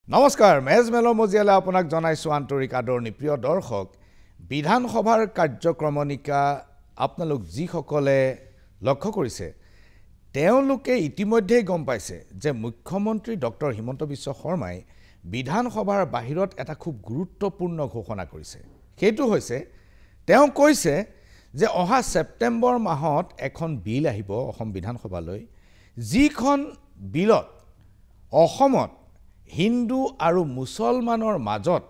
নমস্কাৰ মেজমেলৰ মজিয়ালে আপোনাক জনাইছো আন্তৰিক আদৰণি প্ৰিয় দৰ্শক বিধানসভাৰ কাৰ্যক্ৰমণিকা আপোনালোক যিসকলে লক্ষ্য কৰিছে তেওঁলোকে ইতিমধ্যে গম পাইছে যে মুখ্যমন্ত্ৰী ডক্টৰ হিমন্ত বিশ্ব শৰ্মাই বিধানসভাৰ বাহিৰত এটা খুব গুৰুত্বপূৰ্ণ ঘোষণা কৰিছে সেইটো হৈছে তেওঁ কৈছে যে অহা সেপ্টেম্বৰ মাহত এখন বিল আহিব অসম বিধানসভালৈ যিখন বিলত অসমত হিন্দু আৰু মুছলমানৰ মাজত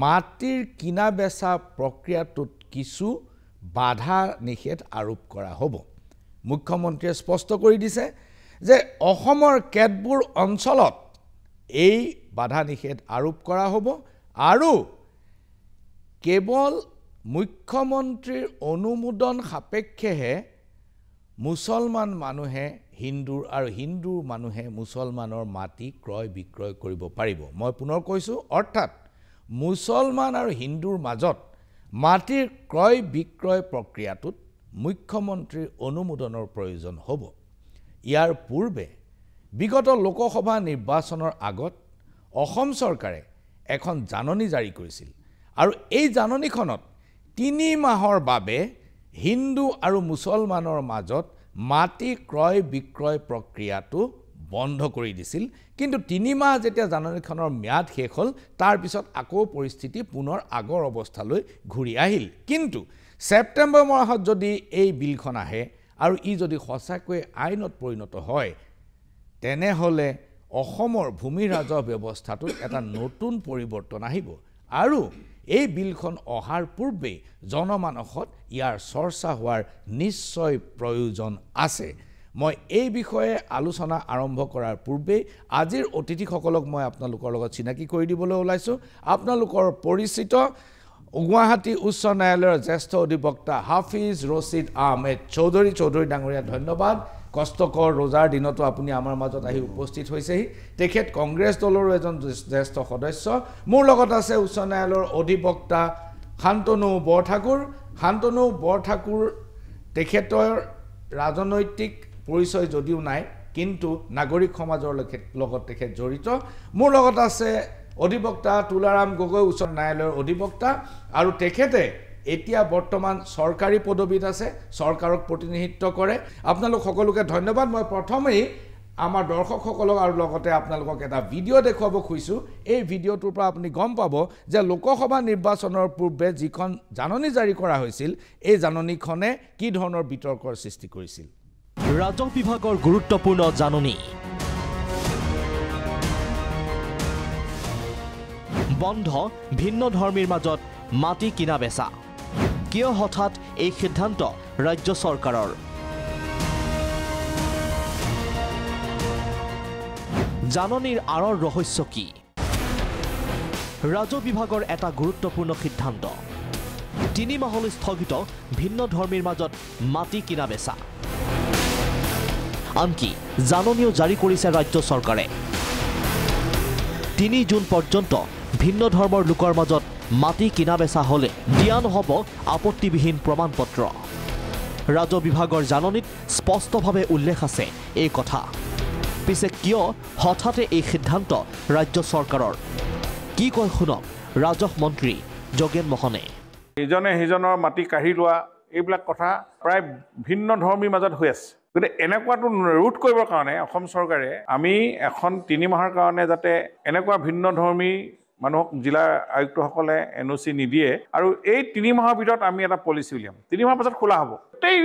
মাটিৰ কিনা বেচা প্ৰক্ৰিয়াটোত কিছু বাধা নিষেধ আৰোপ কৰা হ'ব মুখ্যমন্ত্ৰীয়ে স্পষ্ট কৰি দিছে যে অসমৰ কেতবোৰ অঞ্চলত এই বাধা নিষেধ আৰোপ কৰা হ'ব আৰু কেৱল মুখ্যমন্ত্ৰীৰ অনুমোদন সাপেক্ষেহে মুছলমান মানুহে হিন্দুৰ আৰু হিন্দু মানুহে মুছলমানৰ মাটি ক্ৰয় বিক্ৰয় কৰিব পাৰিব মই পুনৰ কৈছো অৰ্থাৎ মুছলমান আৰু হিন্দুৰ মাজত মাটিৰ ক্ৰয় বিক্ৰয় প্ৰক্ৰিয়াটোত মুখ্যমন্ত্ৰীৰ অনুমোদনৰ প্ৰয়োজন হ'ব ইয়াৰ পূৰ্বে বিগত লোকসভা নিৰ্বাচনৰ আগত অসম চৰকাৰে এখন জাননী জাৰি কৰিছিল আৰু এই জাননীখনত 3 মাহৰ বাবে হিন্দু আৰু মুছলমানৰ মাজত মাটি ক্ৰয় বিক্ৰয় প্ৰক্ৰিয়াটো বন্ধ কৰি দিছিল কিন্তু 3 মাহ যেতিয়া জাননীখনৰ ম্যাদ শেষ হ'ল তাৰ পিছত আকৌ পৰিস্থিতি পুনৰ আগৰ অৱস্থালৈ ঘূৰি আহিল কিন্তু সেপ্টেম্বৰ মাহত যদি এই বিলখন আহে আৰু ই যদি সঁচাকৈ আইনত পৰিণত হয় তেনেহলে অসমৰ ভূমি ৰাজহ ব্যৱস্থাটোত এটা নতুন পৰিৱৰ্তন আহিব আৰু এই বিলখন অহাৰ পূৰ্বে জনমানসত ইয়াৰ চৰ্চা হোৱাৰ নিশ্চয় প্ৰয়োজন আছে মই এই বিষয়ে আলোচনা আৰম্ভ কৰাৰ পূৰ্বে আজিৰ অতিথিসকলক মই আপোনালোকৰ লগত চিনাকি কৰি দিবলৈ ওলাইছো আপোনালোকৰ পৰিচিত গুৱাহাটী উচ্চ ন্যায়ালয়ৰ জ্যেষ্ঠ অধিবক্তা হাফিজ ৰছিদ আহমেদ চৌধুৰী ডাঙৰীয়া ধন্যবাদ কষ্টকৰ ৰোজাৰ দিনতো আপুনি আমাৰ মাজত আহি উপস্থিত হৈছেহি তেখেত কংগ্ৰেছ দলৰ এজন জ্যেষ্ঠ সদস্য মোৰ লগত আছে উচ্চ ন্যায়ালয়ৰ অধিবক্তা শান্তনু বৰঠাকুৰ তেখেতৰ ৰাজনৈতিক পৰিচয় যদিও নাই কিন্তু নাগৰিক সমাজৰ লগত তেখেত জড়িত মোৰ লগত আছে অধিবক্তা তুলাৰাম গগৈ উচ্চ ন্যায়ালয়ৰ অধিবক্তা আৰু তেখেতে এতিয়া বৰ্তমান সৰকাৰি পদবীত আছে সৰকাৰক প্ৰতিনিধিত্ব কৰে আপোনালোক সকলোকে ধন্যবাদ মই প্ৰথমেই আমাৰ দৰ্শকসকলক আৰু লগতে আপোনালোকক এটা ভিডিঅ' দেখুৱাব খুজিছো এই ভিডিঅ'টোৰ পৰা আপুনি গম পাব যে লোকসভা নিৰ্বাচনৰ পূৰ্বে যিখন জাননী জাৰি কৰা হৈছিল এই জাননীখনে কি ধৰণৰ বিতৰ্কৰ সৃষ্টি কৰিছিল ৰাজহ বিভাগৰ গুৰুত্বপূৰ্ণ জাননী বন্ধ ভিন্ন ধৰ্মীৰ মাজত মাটি কিনা বেচা কিয় হঠাৎ এই সিদ্ধান্ত ৰাজ্য চৰকাৰৰ জাননীৰ আঁৰৰ ৰহস্য কি ৰাজহ বিভাগৰ এটা গুৰুত্বপূৰ্ণ সিদ্ধান্ত 3 মাহলৈ স্থগিত ভিন্ন ধৰ্মীৰ মাজত মাটি কিনা বেচা আনকি জাননীও জাৰি কৰিছে ৰাজ্য চৰকাৰে 3 জুন পৰ্যন্ত ভিন্ন ধৰ্মৰ লোকৰ মাজত মাটি কিনা বেচা হলে দিয়া নহব আপত্তিবিহীন প্ৰমাণপত্ৰ ৰাজহ বিভাগৰ জাননীত স্পষ্টভাৱে উল্লেখ আছে এই কথা পিছে কিয় হঠাতে এই সিদ্ধান্ত ৰাজ্য চৰকাৰৰ কি কয় শুনক ৰাজহ মন্ত্ৰী যোগেন মোহনে ইজনে সিজনৰ মাটি কাঢ়ি লোৱা এইবিলাক কথা প্ৰায় ভিন্ন ধৰ্মীৰ মাজত হৈ আছে গতিকে এনেকুৱাটো ৰোধ কৰিবৰ কাৰণে অসম চৰকাৰে আমি এখন 3 মাহৰ কাৰণে যাতে এনেকুৱা ভিন্ন ধৰ্মী মানুহক জিলা আয়ুক্তসকলে NOC নিদিয়ে আৰু এই 3 মাহৰ ভিতৰত আমি এটা পলিচি উলিয়াম 3 মাহৰ পাছত খোলা হ'ব এই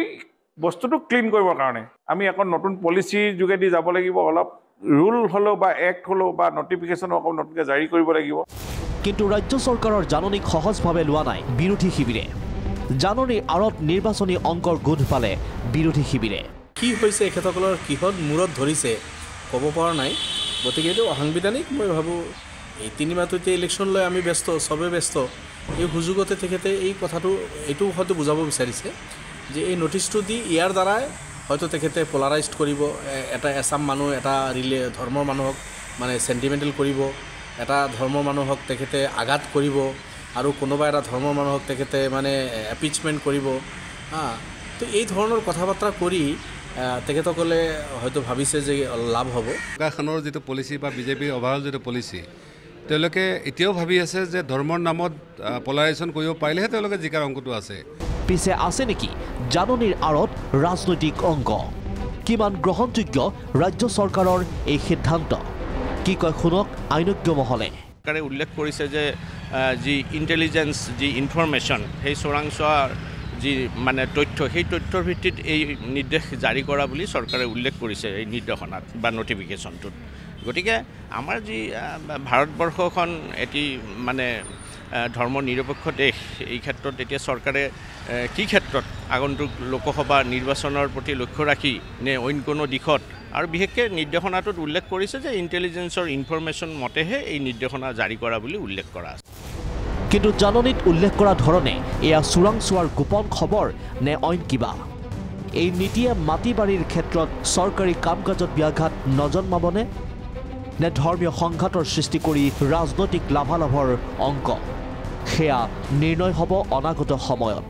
বস্তুটো ক্লিন কৰিবৰ কাৰণে আমি এখন নতুন পলিচিৰ যোগেদি যাব লাগিব অলপ ৰুল হলো বা এক্ট হলো বা নটিফিকেশ্যন অকল নতুনকৈ জাৰি কৰিব লাগিব কিন্তু ৰাজ্য চৰকাৰৰ জাননীক সহজভাৱে লোৱা নাই বিৰোধী শিবিৰে জাননীৰ আঁৰত নিৰ্বাচনী অংকৰ গোধ পালে বিৰোধী শিবিৰে কি হৈছে এখেতসকলৰ কিহত মূৰত ধৰিছে ক'ব পৰা নাই গতিকে এইটো অসাংবিধানিক মই ভাবোঁ এই 3 মাহতে ইলেকশ্যন লৈ আমি ব্যস্ত সবে ব্যস্ত এই সুযোগতে তেখেতে এই কথাটো এইটো হয়তো বুজাব বিচাৰিছে যে এই নটিছটো দি ইয়াৰ দ্বাৰাই হয়তো তেখেতে পলাৰাইজড কৰিব এটা এছাম মানুহ এটা ধৰ্মৰ মানুহক মানে সেন্টিমেন্টাল কৰিব এটা ধৰ্মৰ মানুহক তেখেতে আঘাত কৰিব আৰু কোনোবা এটা ধৰ্মৰ মানুহক তেখেতে মানে এপিচমেন্ট কৰিব তো এই ধৰণৰ কথাবাৰ্তা কৰি তেখেতসকলে হয়তো ভাবিছে যে লাভ হ'ব গাখনৰ যেটো পলিচি বা বিজেপিৰ অভাৰঅল যেটো পলিচি তেওঁলোকে এতিয়াও ভাবি আছে যে ধৰ্মৰ নামত পলাৰাইজেশ্যন কৰিব পাৰিলেহে তেওঁলোকে জিকাৰ অংকটো আছে। পিছে আছে নেকি জাননীৰ আঁৰত ৰাজনৈতিক অংক? কিমান গ্ৰহণযোগ্য ৰাজ্য চৰকাৰৰ এই সিদ্ধান্ত? কি কয় শুনক আইনজ্ঞ মহলে। চৰকাৰে উল্লেখ কৰিছে যে যি ইণ্টেলিজেন্স যি ইনফৰমেশ্যন সেই চোৰাংচোৱাৰ যি মানে তথ্য সেই তথ্যৰ ভিত্তিত এই নিৰ্দেশ জাৰি কৰা বুলি চৰকাৰে উল্লেখ কৰিছে এই নিৰ্দেশনাত বা নটিফিকেশ্যনটোত। গতিকে আমাৰ যি ভাৰতবৰ্ষখন এটি মানে ধৰ্ম নিৰপেক্ষ দেশ, এই ক্ষেত্ৰত এতিয়া চৰকাৰে কি ক্ষেত্ৰত আগন্তুক লোকসভা নিৰ্বাচনৰ প্ৰতি লক্ষ্য ৰাখি নে অইন কোনো দিশত, আৰু বিশেষকৈ নিৰ্দেশনাটোত উল্লেখ কৰিছে যে ইণ্টেলিজেন্সৰ ইনফৰমেশ্যন মতেহে এই নিৰ্দেশনা জাৰি কৰা বুলি উল্লেখ কৰা আছে। কিন্তু জাননীত উল্লেখ কৰা ধৰণে এয়া চোৰাংচোৱাৰ গোপন খবৰ নে অইন কিবা? এই নীতিয়ে মাটি বাৰীৰ ক্ষেত্ৰত চৰকাৰী কাম কাজত ব্যাঘাত নজন্মাবনে নে ধৰ্মীয় সংঘাতৰ সৃষ্টি কৰি ৰাজনৈতিক লাভালাভৰ অংক? সেয়া নিৰ্ণয় হ'ব অনাগত সময়ত।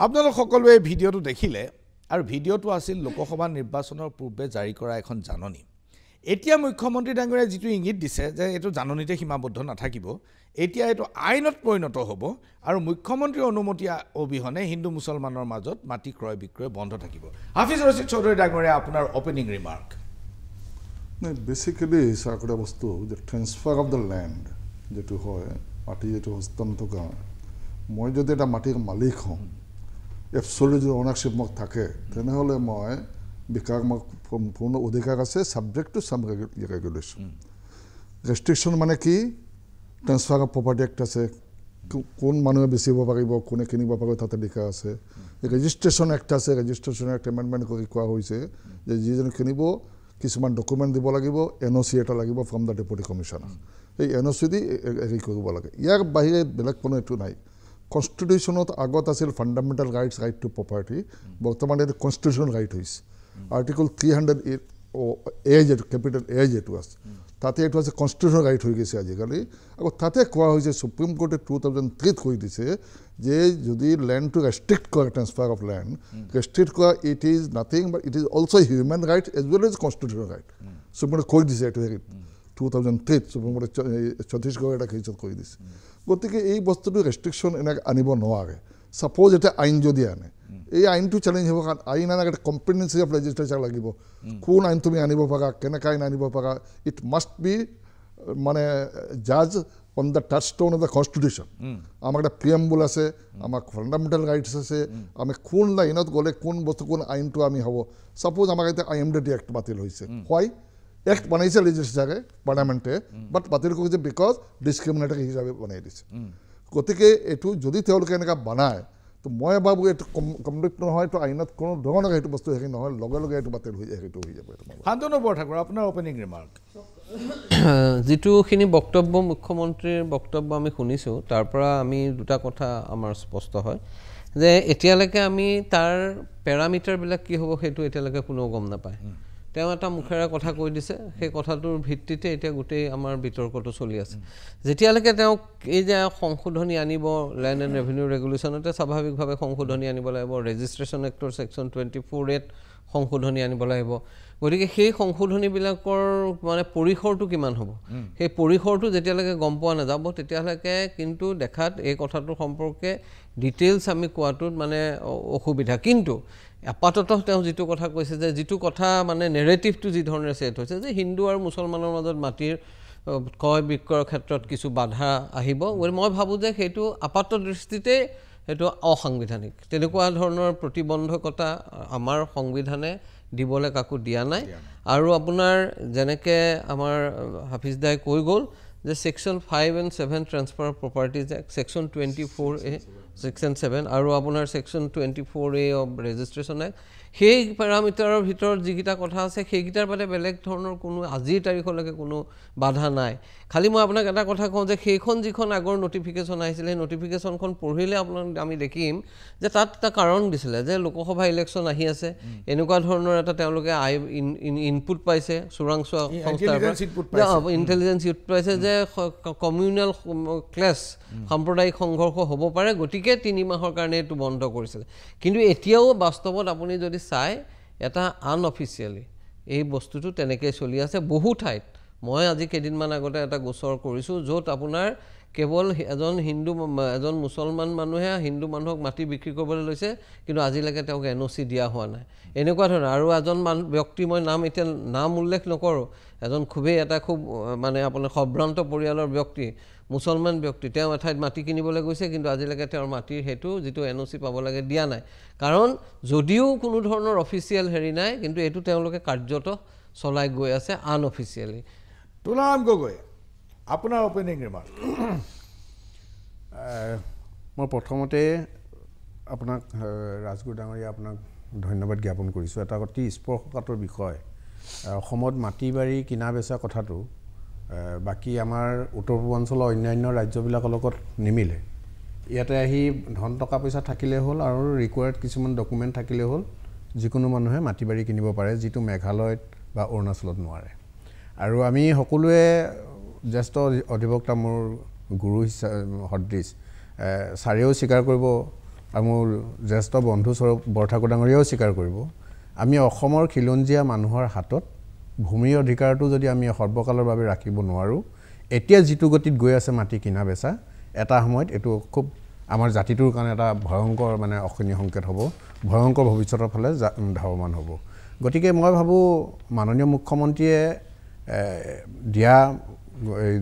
আপোনালোক সকলোৱে এই ভিডিঅ'টো দেখিলে, আৰু ভিডিঅ'টো আছিল লোকসভা নিৰ্বাচনৰ পূৰ্বে জাৰি কৰা এখন জাননী। এতিয়া মুখ্যমন্ত্ৰী ডাঙৰীয়াই যিটো ইংগিত দিছে যে এইটো জাননীতে সীমাবদ্ধ নাথাকিব, এতিয়া এইটো আইনত পৰিণত হ'ব আৰু মুখ্যমন্ত্ৰীৰ অনুমতি অবিহনে হিন্দু মুছলমানৰ মাজত মাটি ক্ৰয় বিক্ৰয় বন্ধ থাকিব। হাফিজ ৰছিদ চৌধুৰী ডাঙৰীয়া, আপোনাৰ অপেনিং ৰিমাৰ্ক। নাই, বেচিকেলি চাকৰি বস্তু যে ট্ৰেন্সফাৰ অফ দ্য লেণ্ড যিটো হয়, মাটি যিটো হস্তান্তৰ কৰা, মই যদি এটা মাটিৰ মালিক হওঁ, এপচলিউট যদি অ'নাৰশ্বিপ মোক থাকে, তেনেহ'লে মই বিকাশ মোক সম্পূৰ্ণ অধিকাৰ আছে, subject to some regulation. Restriction মানে কি? ট্ৰেন্সফাৰ অফ প্ৰপাৰ্টি এক্ট আছে, কোন মানুহে বেচিব পাৰিব, কোনে কিনিব পাৰিব তাতে লিখা আছে। ৰেজিষ্ট্ৰেশ্যন এক্ট আছে, ৰেজিষ্ট্ৰেশ্যন এক্ট এমেণ্ডমেণ্ট কৰি কোৱা হৈছে যে যিজনে কিনিব কিছুমান ডকুমেণ্ট দিব লাগিব, NOC এটা লাগিব ফ্ৰম দ্য ডেপুটি কমিশ্যনাৰ। এই NOC দি হেৰি কৰিব লাগে। ইয়াৰ বাহিৰে বেলেগ কোনো এইটো নাই। কনষ্টিটিউশ্যনত আগত আছিল fundamental rights, right to property, বৰ্তমান এইটো কনষ্টিটিউশ্যনেল ৰাইট হৈছে। আৰ্টিকল 300A যিটো কেপিটেল A যিটো আছে, তাতে এইটো আছে কনষ্টিটিউশ্যনেল ৰাইট হৈ গৈছে আজিকালি। আকৌ তাতে কোৱা হৈছে, ছুপ্ৰিম কোৰ্টে 2003 কৈ দিছে যে যদি লেণ্ডটো ৰেষ্ট্ৰিক্ট কৰে, ট্ৰেন্সফাৰ অফ লেণ্ড ৰেষ্ট্ৰিক্ট কৰা, it is nothing but it is also' human right as well as constitutional right. Supreme কোৰ্টে কৈ দিছে এইটো হেৰিত 2003 ছুপ্ৰিম কোৰ্টে ছত্তীশগড়ৰ এটা কেছত কৈ দিছে। গতিকে এই বস্তুটো ৰেষ্ট্ৰিকশ্যন এনেকৈ আনিব নোৱাৰে। ছাপ'জ এটা আইন যদি আনে, এই আইনটো চেলেঞ্জ হ'ব, কাৰণ আইন আনাক এটা কম্প্ৰিহেনচিভ লেজিছলেচাৰ লাগিব। কোন আইন তুমি আনিব পাৰা, কেনেকৈ আইন আনিব পাৰা, ইট মাষ্ট বি মানে জাজ on the touchstone of the constitution. আমাক এটা প্ৰিএম্বুল আছে, আমাক ফাণ্ডামেণ্টেল ৰাইটছ আছে, আমি কোন লাইনত গ'লে কোন বস্তু কোন আইনটো আমি হ'ব। ছাপ'জ আমাক এতিয়া IMDT এক্ট বাতিল হৈছে, হোৱাই? এক্ট বনাইছে লেজিছলেচাৰে, পাৰ্লামেণ্টে, বাট বাতিল কৰিছে বিকজ ডিছক্ৰিমিনেটৰী হিচাপে বনাই দিছে। গতিকে এইটো যদি তেওঁলোকে এনেকৈ বনায়, তো মই ভাবোঁ এইটো কমপ্লিট নহয়, এইটো আইনত কোনো ধৰণৰ সেইটো বস্তু হেৰি নহয়, লগে লগে এইটো বাতিল হৈ যায়, সেইটো হৈ যাব। শান্তনু বৰঠাকুৰ, আপোনাৰ অপেনিং ৰিমাৰ্ক। যিটোখিনি বক্তব্য মুখ্যমন্ত্ৰীৰ বক্তব্য আমি শুনিছোঁ, তাৰ পৰা আমি দুটা কথা আমাৰ স্পষ্ট হয় যে এতিয়ালৈকে আমি তাৰ পেৰামিটাৰবিলাক কি হ'ব সেইটো এতিয়ালৈকে কোনেও গম নাপায়। তেওঁ এটা মুখেৰে কথা কৈ দিছে, সেই কথাটোৰ ভিত্তিতে এতিয়া গোটেই আমাৰ বিতৰ্কটো চলি আছে। যেতিয়ালৈকে তেওঁক এই যে সংশোধনী আনিব লেণ্ড এণ্ড ৰেভিনিউ ৰেগুলেশ্যনতে, স্বাভাৱিকভাৱে সংশোধনী আনিব লাগিব, ৰেজিষ্ট্ৰেশ্যন এক্টৰ ছেকশ্যন 24A সংশোধনী আনিব লাগিব। গতিকে সেই সংশোধনীবিলাকৰ মানে পৰিসৰটো কিমান হ'ব, সেই পৰিসৰটো যেতিয়ালৈকে গম পোৱা নাযাব, তেতিয়ালৈকে কিন্তু দেখাত এই কথাটোৰ সম্পৰ্কে ডিটেইলছ আমি কোৱাটোত মানে অসুবিধা। কিন্তু আপাততঃ তেওঁ যিটো কথা কৈছে, যে যিটো কথা মানে নেৰেটিভটো যি ধৰণে ছেট হৈছে যে হিন্দু আৰু মুছলমানৰ মাজত মাটিৰ ক্ৰয় বিক্ৰয়ৰ ক্ষেত্ৰত কিছু বাধা আহিব, মই ভাবোঁ যে সেইটো আপাত দৃষ্টিতে সেইটো অসাংবিধানিক। তেনেকুৱা ধৰণৰ প্ৰতিবন্ধকতা আমাৰ সংবিধানে দিবলৈ কাকো দিয়া নাই। আৰু আপোনাৰ যেনেকৈ আমাৰ হাফিজ দাই কৈ গ'ল যে section 5 and 7 transfer of properties act, section 24A, section 7 আৰু আপোনাৰ section 24A of registration act, সেই পেৰামিটাৰৰ ভিতৰত যিকেইটা কথা আছে সেইকেইটাৰ বাদে বেলেগ ধৰণৰ কোনো আজিৰ তাৰিখলৈকে কোনো বাধা নাই। খালি মই আপোনাক এটা কথা কওঁ যে সেইখন যিখন আগৰ নটিফিকেশ্যন আহিছিলে, সেই নটিফিকেশ্যনখন পঢ়িলে আপোনাক আমি দেখিম যে তাত এটা কাৰণ দিছিলে যে লোকসভা ইলেকশ্যন আহি আছে, এনেকুৱা ধৰণৰ এটা তেওঁলোকে ইনপুট পাইছে চোৰাংচোৱা সংস্থাৰ পৰা, ইণ্টেলিজেঞ্চ ইনপুট পাইছে যে কমিউনেল ক্লেছ, সাম্প্ৰদায়িক সংঘৰ্ষ হ'ব পাৰে, গতিকে 3 মাহৰ কাৰণে এইটো বন্ধ কৰিছিলে। কিন্তু এতিয়াও বাস্তৱত আপুনি যদি চাই, এটা আনঅফিচিয়েলি এই বস্তুটো তেনেকৈ চলি আছে। বহু ঠাইত মই আজি কেইদিনমান আগতে এটা গোচৰ কৰিছোঁ য'ত আপোনাৰ কেৱল এজন মুছলমান মানুহে হিন্দু মানুহক মাটি বিক্ৰী কৰিবলৈ লৈছে কিন্তু আজিলৈকে তেওঁক NOC দিয়া হোৱা নাই এনেকুৱা ধৰণৰ আৰু এজন ব্যক্তি মই এতিয়া নাম উল্লেখ নকৰোঁ এজন খুব মানে আপোনাৰ সভ্ৰান্ত পৰিয়ালৰ ব্যক্তি মুছলমান ব্যক্তি তেওঁ এঠাইত মাটি কিনিবলৈ গৈছে কিন্তু আজিলৈকে তেওঁৰ মাটিৰ হেতু যিটো NOC পাব লাগে দিয়া নাই কাৰণ যদিও কোনো ধৰণৰ অফিচিয়েল হেৰি নাই কিন্তু এইটো তেওঁলোকে কাৰ্যত চলাই গৈ আছে আনঅফিচিয়েলি তুলাৰাম গগৈ আপোনাৰ অপেনিং ৰিমাৰ্ক মই প্ৰথমতে আপোনাক ৰাজগুৰু ডাঙৰীয়া আপোনাক ধন্যবাদ জ্ঞাপন কৰিছোঁ এটা অতি স্পৰ্শকাতৰ বিষয় অসমত মাটি বাৰী কিনা বেচা কথাটো বাকী আমাৰ উত্তৰ পূৰ্বাঞ্চলৰ অন্যান্য ৰাজ্যবিলাকৰ লগত নিমিলে ইয়াতে আহি ধন টকা পইচা থাকিলে হ'ল আৰু ৰিকোয়াৰ্ড কিছুমান ডকুমেণ্ট থাকিলে হ'ল যিকোনো মানুহে মাটি বাৰী কিনিব পাৰে যিটো মেঘালয়ত বা অৰুণাচলত নোৱাৰে আৰু আমি সকলোৱে জ্যেষ্ঠ অধিবক্তা মোৰ গুৰু সদৃশ ছাৰেও স্বীকাৰ কৰিব আৰু মোৰ জ্যেষ্ঠ বন্ধু স্বৰূপ বৰঠাকুৰ ডাঙৰীয়াও স্বীকাৰ কৰিব আমি অসমৰ খিলঞ্জীয়া মানুহৰ হাতত ভূমিৰ অধিকাৰটো যদি আমি সৰ্বকালৰ বাবে ৰাখিব নোৱাৰোঁ এতিয়া যিটো গতিত গৈ আছে মাটি কিনা বেচা এটা সময়ত এইটো খুব আমাৰ জাতিটোৰ কাৰণে এটা ভয়ংকৰ মানে অশনি সংকেত হ'ব ভয়ংকৰ ভৱিষ্যতৰ ফালে ধাৱমান হ'ব গতিকে মই ভাবোঁ মাননীয় মুখ্যমন্ত্ৰীয়ে দিয়া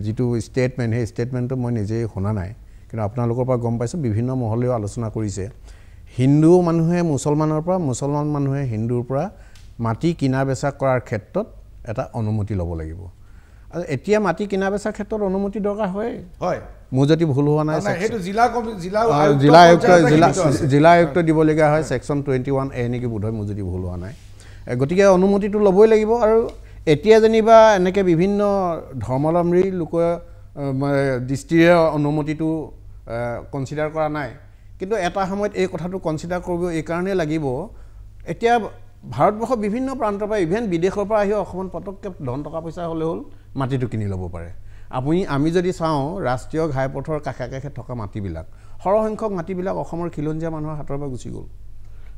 যিটো ষ্টেটমেণ্ট সেই ষ্টেটমেণ্টটো মই নিজেই শুনা নাই কিন্তু আপোনালোকৰ পৰা গম পাইছোঁ বিভিন্ন মহলেও আলোচনা কৰিছে হিন্দু মানুহে মুছলমানৰ পৰা মুছলমান মানুহে হিন্দুৰ পৰা মাটি কিনা বেচা কৰাৰ ক্ষেত্ৰত এটা অনুমতি ল'ব লাগিব আৰু এতিয়া মাটি কিনা বেচাৰ ক্ষেত্ৰত অনুমতি দৰকাৰ হয় মোৰ যদি ভুল হোৱা নাই জিলা আয়ুক্ত দিবলগীয়া হয় ছেকশ্যন 21A নেকি বোধহয় মোৰ যদি ভুল হোৱা নাই গতিকে অনুমতিটো ল'বই লাগিব আৰু এতিয়া যেনিবা এনেকৈ বিভিন্ন ধৰ্মাৱলম্বী লোকৰ দৃষ্টিৰে অনুমতিটো কনচিডাৰ কৰা নাই কিন্তু এটা সময়ত এই কথাটো কনচিডাৰ কৰিব এইকাৰণে লাগিব এতিয়া ভাৰতবৰ্ষৰ বিভিন্ন প্ৰান্তৰ পৰা ইভেন বিদেশৰ পৰা আহি অসমত পটককৈ ধন টকা পইচা হ'লে হ'ল মাটিটো কিনি ল'ব পাৰে আমি যদি চাওঁ ৰাষ্ট্ৰীয় ঘাইপথৰ কাষে কাষে থকা মাটিবিলাক সৰহসংখ্যক মাটিবিলাক অসমৰ খিলঞ্জীয়া মানুহৰ হাতৰ পৰা গুচি গ'ল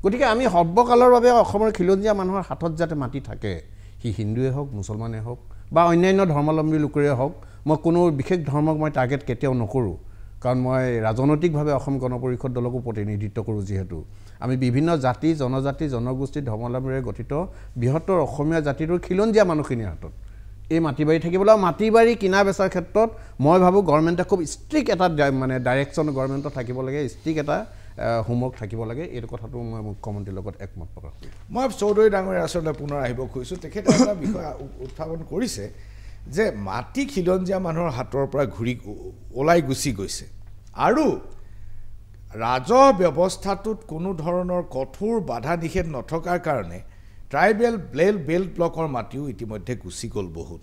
গতিকে আমি সৰ্বকালৰ বাবে অসমৰ খিলঞ্জীয়া মানুহৰ হাতত যাতে মাটি থাকে সি হিন্দুৱে হওক মুছলমানে হওক বা অন্যান্য ধৰ্মাৱলম্বী লোকৰে হওক মই কোনো বিশেষ ধৰ্মক মই টাৰ্গেট কেতিয়াও নকৰোঁ কাৰণ মই ৰাজনৈতিকভাৱে অসম গণ পৰিষদ দলকো প্ৰতিনিধিত্ব কৰোঁ যিহেতু আমি বিভিন্ন জাতি জনজাতি জনগোষ্ঠী ধৰ্মাৱলম্বীৰে গঠিত বৃহত্তৰ অসমীয়া জাতিটোৰ খিলঞ্জীয়া মানুহখিনিৰ হাতত এই মাটি বাৰী থাকিবলৈ মাটি বাৰী কিনা বেচাৰ ক্ষেত্ৰত মই ভাবোঁ গভৰ্ণমেণ্টে খুব ষ্ট্ৰিক্ট এটা মানে ডাইৰেকশ্যন গভৰ্ণমেণ্টত থাকিব লাগে ষ্ট্ৰিক্ট এটা হোমৱৰ্ক থাকিব লাগে এই কথাটো মই মুখ্যমন্ত্ৰীৰ লগত একমত প্ৰকাশ কৰিছোঁ মই চৌধুৰী ডাঙৰীয়া আচলতে পুনৰ আহিব খুজিছোঁ তেখেতে এটা বিষয় উত্থাপন কৰিছে যে মাটি খিলঞ্জীয়া মানুহৰ হাতৰ পৰা ওলাই গুচি গৈছে আৰু ৰাজহ ব্যৱস্থাটোত কোনো ধৰণৰ কঠোৰ বাধা নিষেধ নথকাৰ কাৰণে ট্ৰাইবেল বেল্ট ব্লকৰ মাটিও ইতিমধ্যে গুচি গ'ল বহুত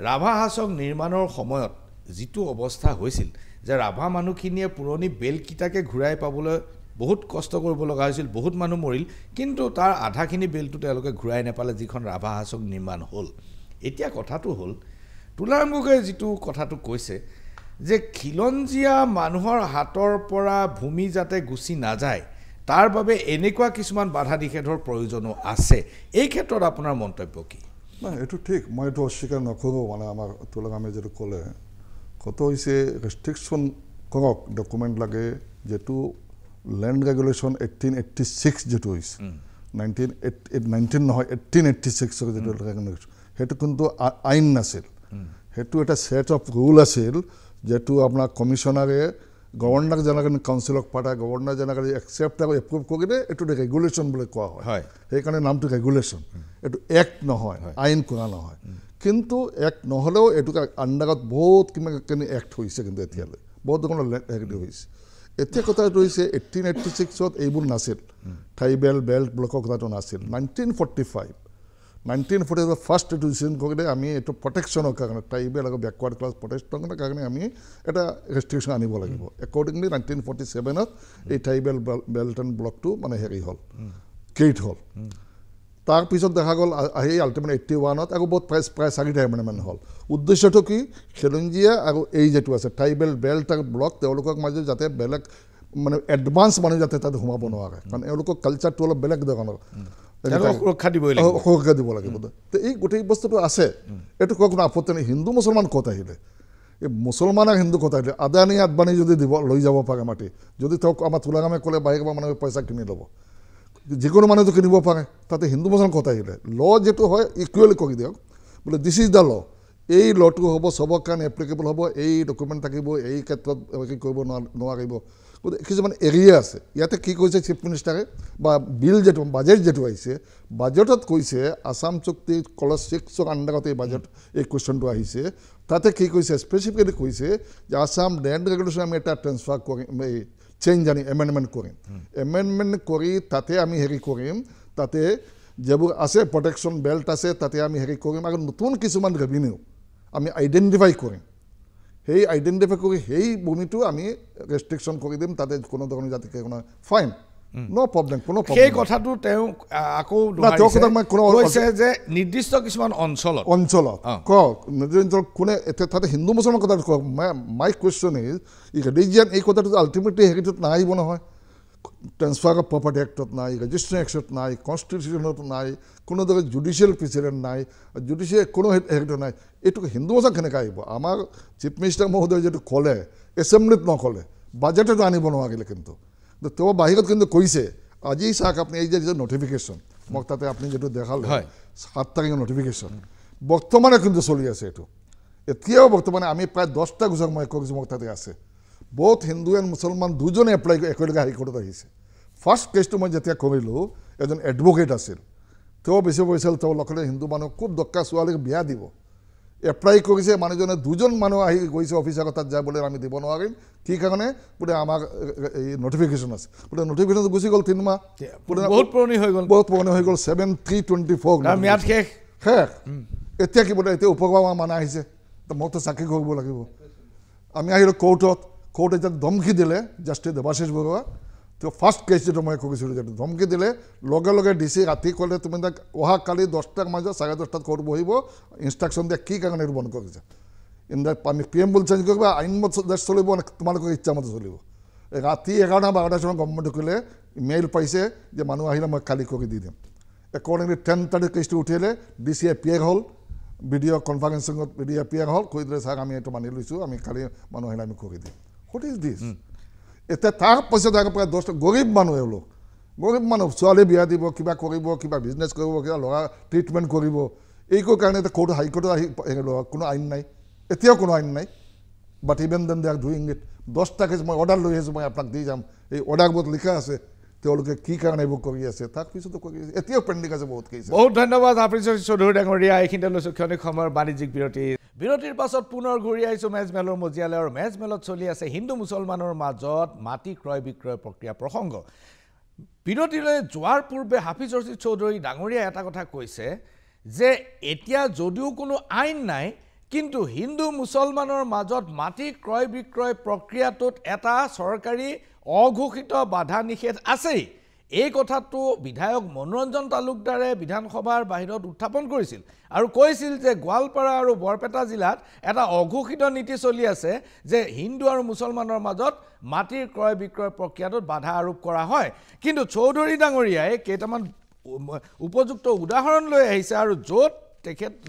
ৰাভা হাছং নিৰ্মাণৰ সময়ত যিটো অৱস্থা হৈছিল যে ৰাভা মানুহখিনিয়ে পুৰণি বেল্টকেইটাকে ঘূৰাই পাবলৈ বহুত কষ্ট কৰিব লগা হৈছিল বহুত মানুহ মৰিল কিন্তু তাৰ আধাখিনি বেল্টটো তেওঁলোকে ঘূৰাই নাপালে যিখন ৰাভা হাছং নিৰ্মাণ হ'ল এতিয়া কথাটো হ'ল তুলাৰাম গগৈয়ে যিটো কথাটো কৈছে যে খিলঞ্জীয়া মানুহৰ হাতৰ পৰা ভূমি যাতে গুচি নাযায় তাৰ বাবে এনেকুৱা কিছুমান বাধা নিষেধৰ প্ৰয়োজনো আছে এই ক্ষেত্ৰত আপোনাৰ মন্তব্য কি নাই এইটো ঠিক মই এইটো অস্বীকাৰ নকৰোঁ মানে আমাৰ তুলাৰামে যিটো ক'লে কত হৈছে ৰেষ্ট্ৰিকশ্যন কৰক ডকুমেণ্ট লাগে যিটো লেণ্ড ৰেগুলেশ্যন 1886 যিটো হৈছে 19 নহয় 1886 যিটো ৰেগুলেশ্যন সেইটো কিন্তু আইন নাছিল সেইটো এটা ছেট অফ ৰুল আছিল যেটো আপোনাৰ কমিশনাৰে গভৰ্ণৰ জেনেৰেল কাউন্সিলক পাঠায় গভৰ্ণৰ জেনেৰেল একচেপ্ট আৰু এপ্ৰুভ কৰিলে এইটো ৰেগুলেশ্যন বুলি কোৱা হয় সেইকাৰণে নামটো ৰেগুলেশ্যন এইটো এক্ট নহয় আইন কৰা নহয় কিন্তু এক্ট নহ'লেও এইটো আণ্ডাৰত বহুত কিমান এক্ট হৈছে কিন্তু এতিয়ালৈ বহুত ধৰণৰ হেৰি হৈছে এতিয়া কথাটো হৈছে 1886ত এইবোৰ নাছিল ট্ৰাইবেল বেল্ট ব্লকৰ কথাটো নাছিল 1945 ফাৰ্ষ্ট এইটো ডিচিশ্যন কৰিলে আমি এইটো প্ৰটেকশ্যনৰ কাৰণে ট্ৰাইবেল আৰু বেকৱাৰ্ড ক্লাছ প্ৰটেকশ্যনৰ কাৰণে আমি এটা ৰেষ্ট্ৰিকশ্যন আনিব লাগিব একৰ্ডিংলি 1947ত এই ট্ৰাইবেল বেল্ট এণ্ড ব্লকটো মানে হেৰি হ'ল ক্ৰিয়েট হ'ল তাৰপিছত দেখা গ'ল আহি আল্টিমেট 81ত আকৌ বহুত প্ৰায় 4টা এমেণ্ডমেণ্ট হ'ল উদ্দেশ্যটো কি খিলঞ্জীয়া আৰু এই যিটো আছে ট্ৰাইবেল বেল্ট আৰু ব্লক তেওঁলোকৰ মাজত যাতে বেলেগ মানে এডভান্স মানুহ যাতে তাত সোমাব নোৱাৰে কাৰণ এওঁলোকৰ কালচাৰটো অলপ বেলেগ ধৰণৰ সুৰক্ষা দিবই লাগিব, সুৰক্ষা দিব লাগিব। তো এই গোটেই বস্তুটো আছে, এইটো কোনো আপত্তি নাই। হিন্দু মুছলমান ক'ত আহিলে? এই মুছলমান আৰু হিন্দু ক'ত আহিলে? আদানী আদবানী যদি লৈ যাব পাৰে মাটি, যদি তেওঁক আমাৰ তোলাগামে ক'লে বাহিৰৰ পৰা মানুহে পইচা কিনি ল'ব, যিকোনো মানুহেতো কিনিব পাৰে, তাতে হিন্দু মুছলমান ক'ত আহিলে? ল যিটো হয় ইকুৱেলি কৰি দিয়ক, বোলে দিছ ইজ দ্য ল, এই লটো হ'ব চবৰ কাৰণে এপ্লিকেবল হ'ব, এই ডকুমেণ্ট থাকিব, এই ক্ষেত্ৰত কি কৰিব নোৱাৰিব। গতিকে কিছুমান এৰিয়া আছে। ইয়াতে কি কৈছে চিফ মিনিষ্টাৰে বা বিল যিটো বাজেট যিটো আহিছে, বাজেটত কৈছে আছাম চুক্তি ক্লজ 6ৰ আণ্ডাৰত এই বাজেট এই কুৱেশ্যনটো আহিছে। তাতে কি কৈছে স্পেচিফিকেলি কৈছে যে আছাম লেণ্ড ৰেগুলেশ্যন আমি এটা ট্ৰেন্সফাৰ কৰিম, এই চেঞ্জ আনি এমেণ্ডমেণ্ট কৰিম। এমেণ্ডমেণ্ট কৰি তাতে আমি হেৰি কৰিম, তাতে যিবোৰ আছে প্ৰটেকশ্যন বেল্ট আছে তাতে আমি হেৰি কৰিম, আৰু নতুন কিছুমান ৰেভিনিউ আমি আইডেণ্টিফাই কৰিম। সেই আইডেণ্টিফাই কৰি সেই ভূমিটো আমি ৰেষ্ট্ৰিকশ্যন কৰি দিম, তাতে কোনো ধৰণৰ যাতে কোনো ফাইন নো প্ৰব্লেম, কোনো সেই কথাটো তেওঁ আকৌ কৈছে যে নিৰ্দিষ্ট কিছুমান অঞ্চলত কোনে তাতে হিন্দু মুছলমান কথাটো কওক। মাই কুৱেশ্যন ইজ ৰিলিজিয়ান এই কথাটো আল্টিমেটলি হেৰিটোত নাহিব নহয়। ট্ৰেন্সফাৰ অফ প্ৰপাৰ্টি এক্টত নাই, ৰেজিষ্ট্ৰেশ্যন এক্টত নাই, কনষ্টিটিউশ্যনত নাই, কোনো ধৰণৰ জুডিচিয়েল প্ৰেচিডেণ্ট নাই, জুডিচিয়েল কোনো হেৰিটো নাই। এইটো হিন্দু মুছলমান কেনেকৈ আহিব? আমাৰ চিফ মিনিষ্টাৰ মহোদয় যিটো ক'লে এছেম্বলিত নক'লে, বাজেটতো আনিব নোৱাৰিলে, কিন্তু তেওঁ বাহিৰত কিন্তু কৈছে। আজি চাওক আপুনি এই যে নটিফিকেশ্যন মোক তাতে আপুনি যিটো দেখালে 7 তাৰিখৰ নটিফিকেশ্যন বৰ্তমানে কিন্তু চলি আছে। এইটো এতিয়াও বৰ্তমানে আমি প্ৰায় 10টা গোচৰ মই কৈছোঁ মোক তাতে আছে। বহুত হিন্দু এণ্ড মুছলমান দুজনে এপ্লাই একেলগে হাইকোৰ্টত আহিছে। ফাৰ্ষ্ট কেছটো মই যেতিয়া কৰিলোঁ, এজন এডভকেট আছিল, তেওঁ বেছি কৈছিল তেওঁ লগে হিন্দু মানুহ খুব দৰকাৰ ছোৱালীক বিয়া দিব, এপ্লাই কৰিছে। মানুহজনে 2জন মানুহ আহি গৈছে অফিচাৰৰ তাত যায় বোলে আমি দিব নোৱাৰিম, কি কাৰণে? বোলে আমাৰ এই নটিফিকেশ্যন আছে, বোলে নটিফিকেশ্যন গুচি গ'ল 3 মাহ, বহুত পুৰণি হৈ গ'ল, 7/3/24 ম্যাদ শেষ। এতিয়া কি বোলে এতিয়া উপকমা মানা আহিছে, মইতো চাকৰি কৰিব লাগিব। আমি আহিলোঁ কোৰ্টত, কোৰ্টে এতিয়া ধমকি দিলে জাষ্টিছ দেৱাশিষ বৰুৱা। তেওঁ ফাৰ্ষ্ট কেছ যিটো মই কৈছিলোঁ যে ধমকি দিলে, লগে লগে ডিচি ৰাতি ক'লে তুমি তাক অহা কালি 10টাৰ মাজত 10:30 কোৰ্ট বহিব, ইনষ্ট্ৰাকশ্যন দিয়া কি কাৰণে এইটো বন্ধ কৰিছে। আমি PM বুলি চেঞ্জ কৰিব, আইনমত চলিব, তোমালোকৰ ইচ্ছামতে চলিব। ৰাতি 11টা 12টাৰ সময় গভৰ্ণমেণ্টে ক'লে ইমেইল পাইছে যে মানুহ আহিলে মই কালি কৰি দি দিম। একৰ্ডিংলি 10 তাৰিখ কেছটো উঠিলে, ডিচি এপিয়াৰ হ'ল, ভিডিঅ' কনফাৰেঞ্চিঙত ভিডিঅ' এপিয়াৰ হ'ল, কৈ দিলে ছাৰ আমি এইটো মানি লৈছোঁ, আমি কালি মানুহ আহিলে আমি কৰি দিম। What is this? এতিয়া তাৰ পাছত প্ৰায় 10টা গৰীব মানুহ, এওঁলোক গৰীব মানুহ, ছোৱালী বিয়া দিব, কিবা কৰিব, কিবা বিজনেছ কৰিব, কিবা ল'ৰা ট্ৰিটমেণ্ট কৰিব, এইটোৰ কাৰণে এতিয়া কোৰ্ট হাইকোৰ্টত আহি কোনো আইন নাই, এতিয়াও কোনো আইন নাই। But even then they are doing it. 10টা কেছ মই অৰ্ডাৰ লৈ আহিছোঁ, মই আপোনাক দি যাম। এই অৰ্ডাৰবোৰত লিখা আছে তেওঁলোকে কি কাৰণে এইবোৰ কৰি আছে, তাৰপিছতো কৰি আছে, এতিয়াও পেণ্ডিং আছে বহুত কেছ। বহুত ধন্যবাদ আফ্ৰিজ চৌধুৰী ডাঙৰীয়া। এইখিনিতে লৈছোঁ ক্ষণিক সময়ৰ বাণিজ্যিক বিৰতিৰ পাছত পুনৰ ঘূৰি আহিছোঁ মেজমেলৰ মজিয়ালৈ। আৰু মেজমেলত চলি আছে হিন্দু মুছলমানৰ মাজত মাটি ক্ৰয় বিক্ৰয় প্ৰক্ৰিয়া প্ৰসংগ। বিৰতিলৈ যোৱাৰ পূৰ্বে হাফিজ ৰছিদ চৌধুৰী ডাঙৰীয়াই এটা কথা কৈছে যে এতিয়া যদিও কোনো আইন নাই, কিন্তু হিন্দু মুছলমানৰ মাজত মাটি ক্ৰয় বিক্ৰয় প্ৰক্ৰিয়াটোত এটা চৰকাৰী অঘোষিত বাধা নিষেধ আছেই। এই কথাটো বিধায়ক মনোৰঞ্জন তালুকদাৰে বিধানসভাৰ বাহিৰত উত্থাপন কৰিছিল আৰু কৈছিল যে গোৱালপাৰা আৰু বৰপেটা জিলাত এটা অঘোষিত নীতি চলি আছে যে হিন্দু আৰু মুছলমানৰ মাজত মাটিৰ ক্ৰয় বিক্ৰয় প্ৰক্ৰিয়াটোত বাধা আৰোপ কৰা হয়। কিন্তু চৌধুৰী ডাঙৰীয়াই কেইটামান উপযুক্ত উদাহৰণ লৈ আহিছে, আৰু য'ত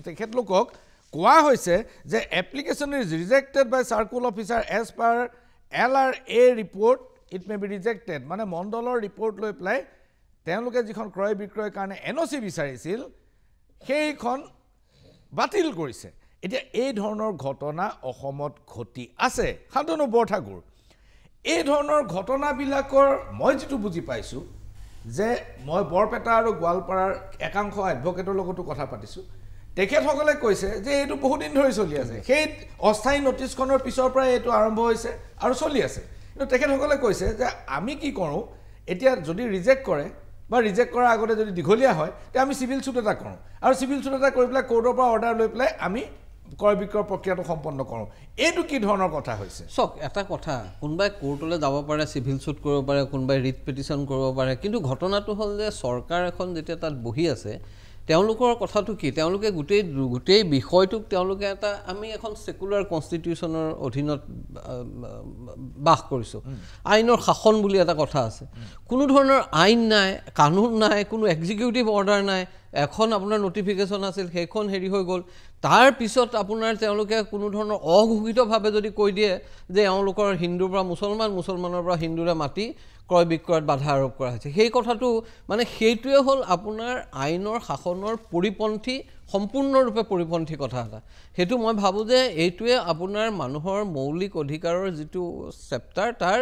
তেখেতলোকক কোৱা হৈছে যে application is rejected by circle officer as per LRA report it may be rejected, মানে মণ্ডলৰ ৰিপৰ্ট লৈ পেলাই তেওঁলোকে যিখন ক্ৰয় বিক্ৰয়ৰ কাৰণে NOC বিচাৰিছিল সেইখন বাতিল কৰিছে। এতিয়া এই ধৰণৰ ঘটনা অসমত ঘটি আছে। শান্তনু বৰঠাকুৰ, এই ধৰণৰ ঘটনাবিলাকৰ মই যিটো বুজি পাইছোঁ যে মই বৰপেটা আৰু গোৱালপাৰাৰ একাংশ এডভকেটৰ লগতো কথা পাতিছোঁ, তেখেতসকলে কৈছে যে এইটো বহুদিন ধৰি চলি আছে। সেই অস্থায়ী নটিছখনৰ পিছৰ পৰাই এইটো আৰম্ভ হৈছে আৰু চলি আছে। কিন্তু তেখেতসকলে কৈছে যে আমি কি কৰোঁ, এতিয়া যদি ৰিজেক্ট কৰে বা ৰিজেক্ট কৰাৰ আগতে যদি দীঘলীয়া হয় তেতিয়া আমি চিভিল ছুট এটা কৰোঁ, আৰু চিভিল ছুট এটা কৰি পেলাই কোৰ্টৰ পৰা অৰ্ডাৰ লৈ পেলাই আমি ক্ৰয় বিক্ৰয় প্ৰক্ৰিয়াটো সম্পন্ন কৰোঁ। এইটো কি ধৰণৰ কথা হৈছে? চাওক, এটা কথা, কোনোবাই কোৰ্টলৈ যাব পাৰে, চিভিল ছুট কৰিব পাৰে, কোনোবাই ৰিট পিটিশ্যন কৰিব পাৰে, কিন্তু ঘটনাটো হ'ল যে চৰকাৰ এখন যেতিয়া তাত বহি আছে তেওঁলোকৰ কথাটো কি তেওঁলোকে গোটেই বিষয়টোক তেওঁলোকে এটা আমি এখন সেকুলাৰ কনষ্টিটিউচনৰ অধীনত বাস কৰিছোঁ আইনৰ শাসন বুলি এটা কথা আছে কোনো ধৰণৰ আইন নাই কানুন নাই কোনো এক্সিকিউটিভ অৰ্ডাৰ নাই এখন আপোনাৰ নটিফিকেশ্যন আছিল সেইখন হেৰি হৈ গ'ল তাৰ পিছত আপোনাৰ তেওঁলোকে কোনো ধৰণৰ অঘোষিতভাৱে যদি কৈ দিয়ে যে এওঁলোকৰ হিন্দুৰ পৰা মুছলমানৰ পৰা হিন্দুৰে মাটি ক্ৰয় বিক্ৰয়ত বাধা আৰোপ কৰা হৈছে সেই কথাটো মানে সেইটোৱে হ'ল আপোনাৰ আইনৰ শাসনৰ পৰিপন্থী সম্পূৰ্ণৰূপে পৰিপন্থী কথা এটা সেইটো মই ভাবোঁ যে এইটোৱে আপোনাৰ মানুহৰ মৌলিক অধিকাৰৰ যিটো চেপ্টাৰ তাৰ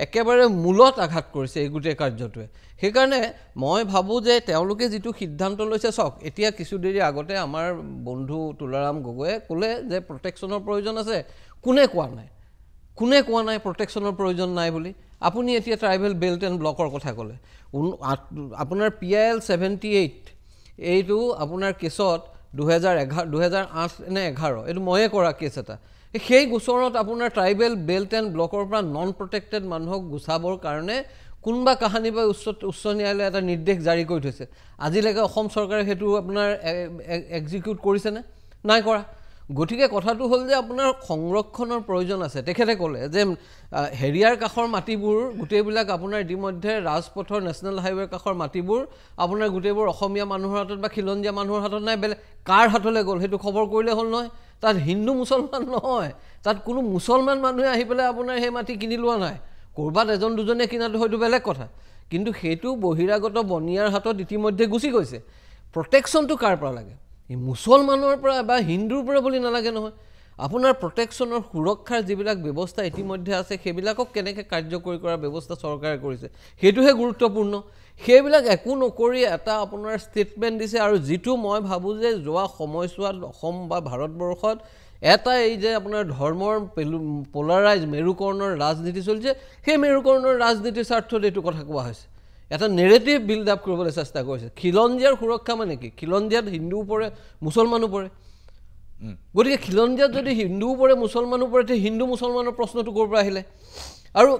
একেবাৰে মূলত আঘাত কৰিছে এই গোটেই কাৰ্যটোৱে সেইকাৰণে মই ভাবোঁ যে তেওঁলোকে যিটো সিদ্ধান্ত লৈছে চাওক এতিয়া কিছু দেৰি আগতে আমাৰ বন্ধু তুলাৰাম গগৈয়ে ক'লে যে প্ৰটেকশ্যনৰ প্ৰয়োজন আছে কোনে কোৱা নাই প্ৰটেকশ্যনৰ প্ৰয়োজন নাই বুলি আপুনি এতিয়া ট্ৰাইবেল বেল্ট এণ্ড ব্লকৰ কথা ক'লে আপোনাৰ PIL 78 এইটো আপোনাৰ কেছত 2008 নে 11 এইটো ময়ে কৰা কেছ এটা সেই গোচৰত আপোনাৰ ট্ৰাইবেল বেল্ট এণ্ড ব্লকৰ পৰা নন প্ৰটেক্টেড মানুহক গুচাবৰ কাৰণে কোনবা কাহানি বা উচ্চ ন্যায়ালয়ে এটা নিৰ্দেশ জাৰি কৰি থৈছে আজিলৈকে অসম চৰকাৰে সেইটো আপোনাৰ এক্সিকিউট কৰিছেনে নাই কৰা গতিকে কথাটো হ'ল যে আপোনাৰ সংৰক্ষণৰ প্ৰয়োজন আছে তেখেতে ক'লে যে হেৰিয়াৰ কাষৰ মাটিবোৰ গোটেইবিলাক আপোনাৰ ইতিমধ্যে ৰাজপথৰ নেশ্যনেল হাইৱেৰ কাষৰ মাটিবোৰ আপোনাৰ গোটেইবোৰ অসমীয়া মানুহৰ হাতত বা খিলঞ্জীয়া মানুহৰ হাতত নাই বেলেগ কাৰ হাতলৈ গ'ল সেইটো খবৰ কৰিলে হ'ল নহয় তাত হিন্দু মুছলমান নহয় তাত কোনো মুছলমান মানুহে আহি পেলাই আপোনাৰ সেই মাটি কিনি লোৱা নাই ক'ৰবাত এজন দুজনে কিনাটো হয়তো বেলেগ কথা কিন্তু সেইটো বহিৰাগত বনিয়াৰ হাতত ইতিমধ্যে গুচি গৈছে প্ৰটেকশ্যনটো কাৰ পৰা লাগে এই মুছলমানৰ পৰা বা হিন্দুৰ পৰা বুলি নালাগে নহয় আপোনাৰ প্ৰটেকশ্যনৰ সুৰক্ষাৰ যিবিলাক ব্যৱস্থা ইতিমধ্যে আছে সেইবিলাকক কেনেকৈ কাৰ্যকৰী কৰাৰ ব্যৱস্থা চৰকাৰে কৰিছে সেইটোহে গুৰুত্বপূৰ্ণ সেইবিলাক একো নকৰি এটা আপোনাৰ ষ্টেটমেণ্ট দিছে আৰু যিটো মই ভাবোঁ যে যোৱা সময়ছোৱাত অসম বা ভাৰতবৰ্ষত এটা এই যে আপোনাৰ ধৰ্মৰ পলাৰাইজ মেৰুকৰণৰ ৰাজনীতি চলিছে সেই মেৰুকৰণৰ ৰাজনীতিৰ স্বাৰ্থত এইটো কথা কোৱা হৈছে এটা নেৰেটিভ বিল্ড আপ কৰিবলৈ চেষ্টা কৰিছে খিলঞ্জীয়াৰ সুৰক্ষা মানে কি খিলঞ্জীয়াত হিন্দুও পৰে মুছলমানো পৰে গতিকে খিলঞ্জীয়াত যদি হিন্দুও পৰে মুছলমানো পৰে তেতিয়া হিন্দু মুছলমানৰ প্ৰশ্নটো ক'ৰ পৰা আহিলে আৰু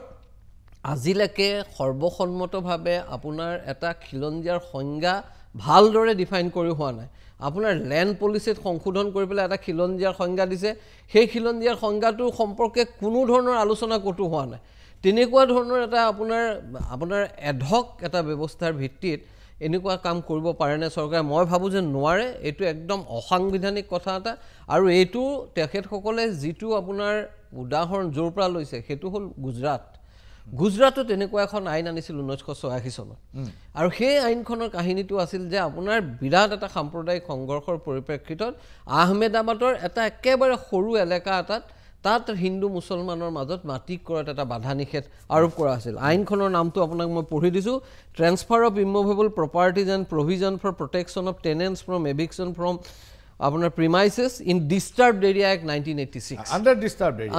আজিলৈকে সৰ্বসন্মতভাৱে আপোনাৰ এটা খিলঞ্জীয়াৰ সংজ্ঞা ভালদৰে ডিফাইন কৰি হোৱা নাই আপোনাৰ লেণ্ড পলিচিত সংশোধন কৰি পেলাই এটা খিলঞ্জীয়াৰ সংজ্ঞা দিছে সেই খিলঞ্জীয়াৰ সংজ্ঞাটোৰ সম্পৰ্কে কোনো ধৰণৰ আলোচনা ক'তো হোৱা নাই তেনেকুৱা ধৰণৰ এটা আপোনাৰ এডহক এটা ব্যৱস্থাৰ ভিত্তিত এনেকুৱা কাম কৰিব পাৰেনে চৰকাৰে মই ভাবোঁ যে নোৱাৰে এইটো একদম অসাংবিধানিক কথা এটা আৰু এইটো তেখেতসকলে যিটো আপোনাৰ উদাহৰণ য'ৰ পৰা লৈছে সেইটো হ'ল গুজৰাটত এনেকুৱা এখন আইন আনিছিল 1986 চনত আৰু সেই আইনখনৰ কাহিনীটো আছিল যে আপোনাৰ বিৰাট এটা সাম্প্ৰদায়িক সংঘৰ্ষৰ পৰিপ্ৰেক্ষিতত আহমেদাবাদৰ এটা একেবাৰে সৰু এলেকা এটাত তাত হিন্দু মুছলমানৰ মাজত মাটি ক্ৰয়ত এটা বাধা নিষেধ আৰোপ কৰা আছিল আইনখনৰ নামটো আপোনাক মই পঢ়ি দিছোঁ transfer of immovable properties and provision for protection of tenants from eviction from আপোনাৰ premises in disturbed area act 1986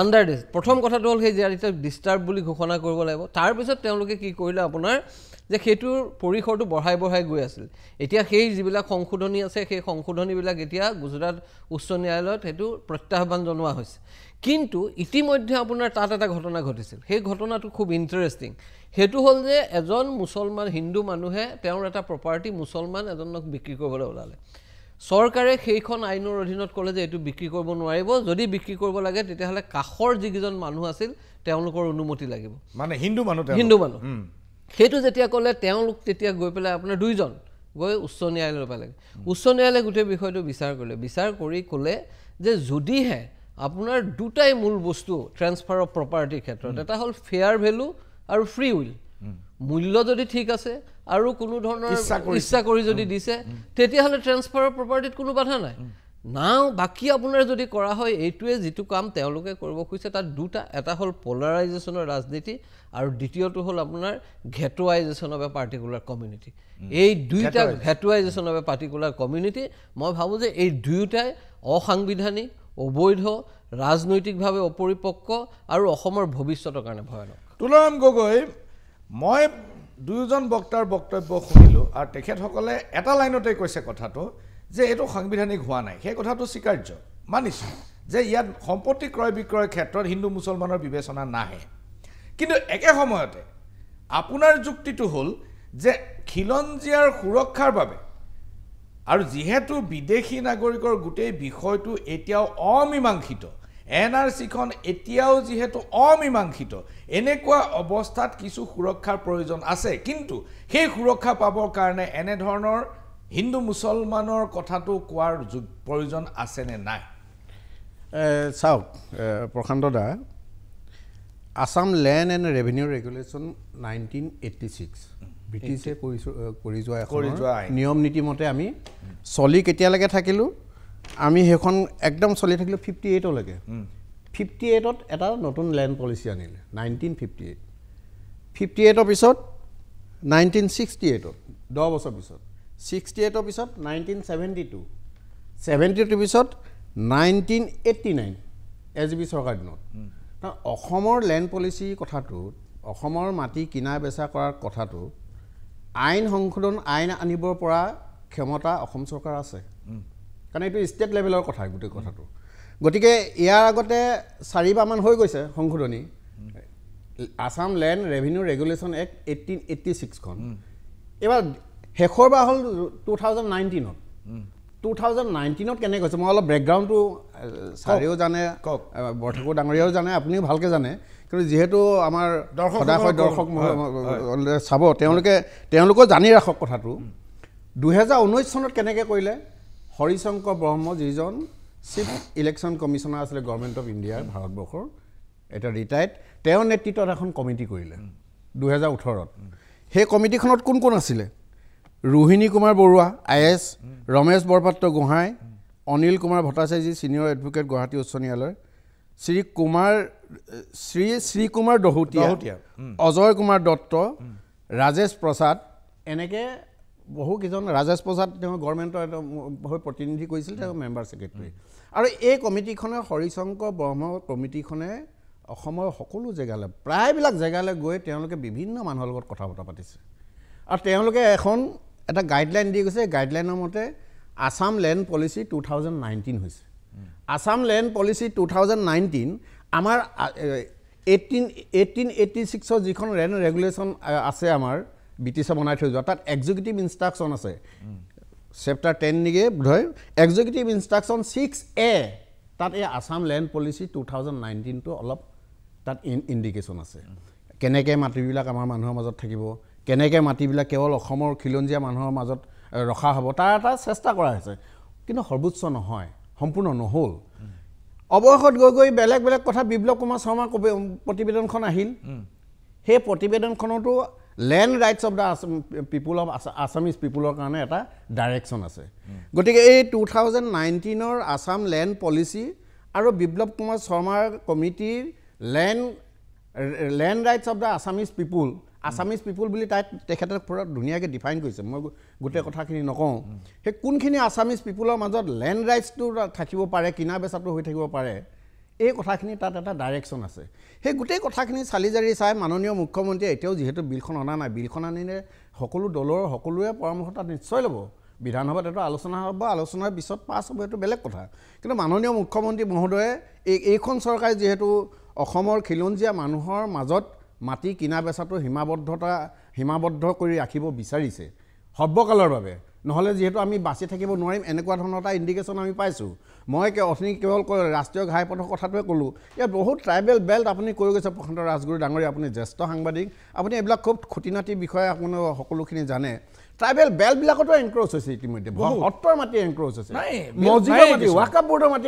under প্ৰথম কথাটো হ'ল সেই যে ডিষ্টাৰ্ব বুলি ঘোষণা কৰিব লাগিব তাৰপিছত তেওঁলোকে কি কৰিলে আপোনাৰ যে সেইটোৰ পৰিসৰটো বঢ়াই গৈ আছিল এতিয়া সেই যিবিলাক সংশোধনী আছে সেই সংশোধনীবিলাক এতিয়া গুজৰাট উচ্চ ন্যায়ালয়ত সেইটো প্ৰত্যাহ্বান জনোৱা হৈছে কিন্তু ইতিমধ্যে আপোনাৰ তাত এটা ঘটনা ঘটিছিল সেই ঘটনাটো খুব ইণ্টাৰেষ্টিং সেইটো হ'ল যে এজন মুছলমান হিন্দু মানুহে তেওঁৰ এটা প্ৰপাৰ্টি মুছলমান এজনক বিক্ৰী কৰিবলৈ ওলালে চৰকাৰে সেইখন আইনৰ অধীনত ক'লে যে এইটো বিক্ৰী কৰিব নোৱাৰিব যদি বিক্ৰী কৰিব লাগে তেতিয়াহ'লে কাষৰ যিকেইজন মানুহ আছিল তেওঁলোকৰ অনুমতি লাগিব মানে হিন্দু মানুহ সেইটো যেতিয়া ক'লে তেওঁলোক তেতিয়া গৈ পেলাই আপোনাৰ দুইজন গৈ উচ্চ ন্যায়ালয়লৈ পালেগৈ উচ্চ ন্যায়ালয়ে গোটেই বিষয়টো বিচাৰ কৰিলে বিচাৰ কৰি ক'লে যে যদিহে আপোনাৰ দুটাই মূল বস্তু ট্ৰেন্সফাৰ অফ প্ৰপাৰ্টিৰ ক্ষেত্ৰত এটা হ'ল ফেয়াৰ ভেলু আৰু ফ্ৰী উইল মূল্য যদি ঠিক আছে আৰু কোনো ধৰণৰ ইচ্ছা কৰি যদি দিছে তেতিয়াহ'লে ট্ৰেন্সফাৰ অফ প্ৰপাৰ্টিত কোনো বাধা নাই নাও বাকী আপোনাৰ যদি কৰা হয় এইটোৱে যিটো কাম তেওঁলোকে কৰিব খুজিছে তাত দুটা এটা হ'ল পলাৰাইজেশ্যনৰ ৰাজনীতি আৰু দ্বিতীয়টো হ'ল আপোনাৰ ঘেটুৱাইজেশ্যন অফ এ পাৰ্টিকুলাৰ কমিউনিটি এই দুইটা ঘেটুৱাইজেশ্যন অফ এ পাৰ্টিকুলাৰ কমিউনিটি মই ভাবোঁ যে এই দুয়োটাই অসাংবিধানিক অবৈধ ৰাজনৈতিকভাৱে অপৰিপক্ক আৰু অসমৰ ভৱিষ্যতৰ কাৰণে ভয়ানক তুলাৰাম গগৈ মই দুয়োজন বক্তাৰ বক্তব্য শুনিলোঁ আৰু তেখেতসকলে এটা লাইনতে কৈছে কথাটো যে এইটো সাংবিধানিক হোৱা নাই সেই কথাটো স্বীকাৰ্য মানিছোঁ যে ইয়াত সম্পত্তি ক্ৰয় বিক্ৰয়ৰ ক্ষেত্ৰত হিন্দু মুছলমানৰ বিবেচনা নাহে কিন্তু একে সময়তে আপোনাৰ যুক্তিটো হ'ল যে খিলঞ্জীয়াৰ সুৰক্ষাৰ বাবে আৰু যিহেতু বিদেশী নাগৰিকৰ গোটেই বিষয়টো এতিয়াও অমীমাংসিত NRC-খন এতিয়াও যিহেতু অমীমাংসিত এনেকুৱা অৱস্থাত কিছু সুৰক্ষাৰ প্ৰয়োজন আছে কিন্তু সেই সুৰক্ষা পাবৰ কাৰণে এনে ধৰণৰ হিন্দু মুছলমানৰ কথাটো কোৱাৰ প্ৰয়োজন আছে নে নাই চাওক Prashanta the Assam land and revenue regulation 1986 ব্ৰিটিছে কৰি যোৱা নিয়ম নীতিমতে আমি চলি কেতিয়ালৈকে থাকিলোঁ আমি সেইখন একদম চলি থাকিলোঁ 58লৈকে 58ত এটা নতুন লেণ্ড পলিচি আনিলে 1958 58ৰ পিছত 1968ত 10 বছৰ পিছত 68ৰ পিছত 1972 72ৰ পিছত 1989 SB চৰকাৰ দিনত অসমৰ লেণ্ড পলিচি কথাটোত অসমৰ মাটি কিনা বেচা কৰাৰ কথাটো আইন সংশোধন আইন আনিবৰ পৰা ক্ষমতা অসম চৰকাৰ আছে কাৰণ এইটো ষ্টেট লেভেলৰ কথা গোটেই কথাটো গতিকে ইয়াৰ আগতে 4বাৰমান হৈ গৈছে সংশোধনী Assam land revenue regulation act 1886খন এবাৰ শেষৰবাৰ হ'ল 2019ত 2019ত কেনে কৈছে মই অলপ বেকগ্ৰাউণ্ডটো ছাৰেও জানে বৰঠাকুৰ ডাঙৰীয়াও জানে আপুনিও ভালকৈ জানে কিন্তু যিহেতু আমাৰ সদায় দৰ্শক চাব তেওঁলোকেও জানি ৰাখক কথাটো 2019 চনত কেনেকৈ কৰিলে হৰিশংকৰ ব্ৰহ্ম যিজন চিফ ইলেকশ্যন কমিশ্যনাৰ আছিলে গভৰ্ণমেণ্ট অফ ইণ্ডিয়াৰ ভাৰতবৰ্ষৰ এটা ৰিটায়াৰ্ড তেওঁৰ নেতৃত্বত এখন কমিটি কৰিলে 2018ত সেই কমিটিখনত কোন কোন আছিলে Rohini Kumar Barua IAS Ramesh Borpatra Gohain Anil Kumar Bhattacharyya senior advocate Guwahati উচ্চ ন্যায়ালয় শ্ৰী কুমাৰ দহোটীয়া অজয় কুমাৰ দত্ত ৰাজেশ প্ৰসাদ এনেকৈ বহুকেইজন ৰাজেশ প্ৰসাদ তেওঁ গভৰ্ণমেণ্টৰ হৈ প্ৰতিনিধি কৰিছিল তেওঁ মেম্বাৰ ছেক্ৰেটাৰী আৰু এই কমিটিখনে হৰিশংকৰ ব্ৰহ্ম কমিটিখনে অসমৰ সকলো জেগালৈ প্ৰায়বিলাক জেগালৈ গৈ তেওঁলোকে বিভিন্ন মানুহৰ লগত কথা বতৰা পাতিছে আৰু তেওঁলোকে এটা গাইডলাইন দি গৈছে গাইডলাইনৰ মতে আসাম লেণ্ড পলিচি 2019 হৈছে আসাম লেণ্ড পলিচি 2019 আমাৰ 1886ৰ যিখন লেণ্ড ৰেগুলেশ্যন আছে আমাৰ ব্ৰিটিছে বনাই থৈ যোৱা তাত এক্সিকিউটিভ ইনষ্ট্ৰাকশ্যন আছে চেপ্টাৰ 10 নেকি বোধহয় এক্সিকিউটিভ ইনষ্ট্ৰাকশ্যন 6A তাত এই আসাম লেণ্ড পলিচি 2019টো অলপ তাত ইণ্ডিকেশ্যন আছে কেনেকৈ মাটিবিলাক আমাৰ মানুহৰ মাজত থাকিব কেনেকৈ মাটিবিলাক কেৱল অসমৰ খিলঞ্জীয়া মানুহৰ মাজত ৰখা হ'ব তাৰ এটা চেষ্টা কৰা হৈছে কিন্তু সৰ্বোচ্চ নহয় সম্পূৰ্ণ নহ'ল অৱশেষত গৈ গৈ বেলেগ বেলেগ কথা বিপ্লৱ কুমাৰ শৰ্মাৰ প্ৰতিবেদনখন আহিল সেই প্ৰতিবেদনখনতো land rights of the people of Assamese পিপুলৰ কাৰণে এটা ডাইৰেকশ্যন আছে গতিকে এই 2019ৰ আসাম লেণ্ড পলিচি আৰু বিপ্লৱ কুমাৰ শৰ্মাৰ কমিটিৰ land rights of the Assamese people বুলি তেখেতে পুৰা ধুনীয়াকৈ ডিফাইন কৰিছে মই গোটেই কথাখিনি নকওঁ সেই কোনখিনি আছামিজ পিপুলৰ মাজত লেণ্ড ৰাইটছটো থাকিব পাৰে কিনা বেচাটো হৈ থাকিব পাৰে এই কথাখিনি তাত এটা ডাইৰেকশ্যন আছে সেই গোটেই কথাখিনি চালি জাৰি চাই মাননীয় মুখ্যমন্ত্ৰীয়ে এতিয়াও যিহেতু বিলখন অনা নাই বিলখন আনিলে সকলো দলৰ সকলোৱে পৰামৰ্শ তাত নিশ্চয় ল'ব বিধানসভাত এইটো আলোচনা হ'ব আলোচনাৰ পিছত পাছ হ'ব এইটো বেলেগ কথা কিন্তু মাননীয় মুখ্যমন্ত্ৰী মহোদয়ে এইখন চৰকাৰে যিহেতু অসমৰ খিলঞ্জীয়া মানুহৰ মাজত মাটি কিনা বেচাটো সীমাবদ্ধ কৰি ৰাখিব বিচাৰিছে সৰ্বকালৰ বাবে নহ'লে যিহেতু আমি বাচি থাকিব নোৱাৰিম এনেকুৱা ধৰণৰ এটা ইণ্ডিকেশ্যন আমি পাইছোঁ মই অথনি কেৱল ৰাষ্ট্ৰীয় ঘাইপথৰ কথাটোৱে ক'লোঁ ইয়াত বহুত ট্ৰাইবেল বেল্ট আপুনি কৈ গৈছে প্ৰশান্ত ৰাজগুৰু ডাঙৰীয়া আপুনি জ্যেষ্ঠ সাংবাদিক আপুনি এইবিলাক খুব খুঁটিনাটিৰ বিষয়ে আপুনি সকলোখিনি জানে ট্ৰাইবেল বেল্টবিলাকতো এনক্ৰ'চ হৈছে ইতিমধ্যে সত্ৰৰ মাটি এনক্ৰ'চ হৈছে মছজিদৰ মাটি ৱাকাফ বৰ্ডৰ মাটি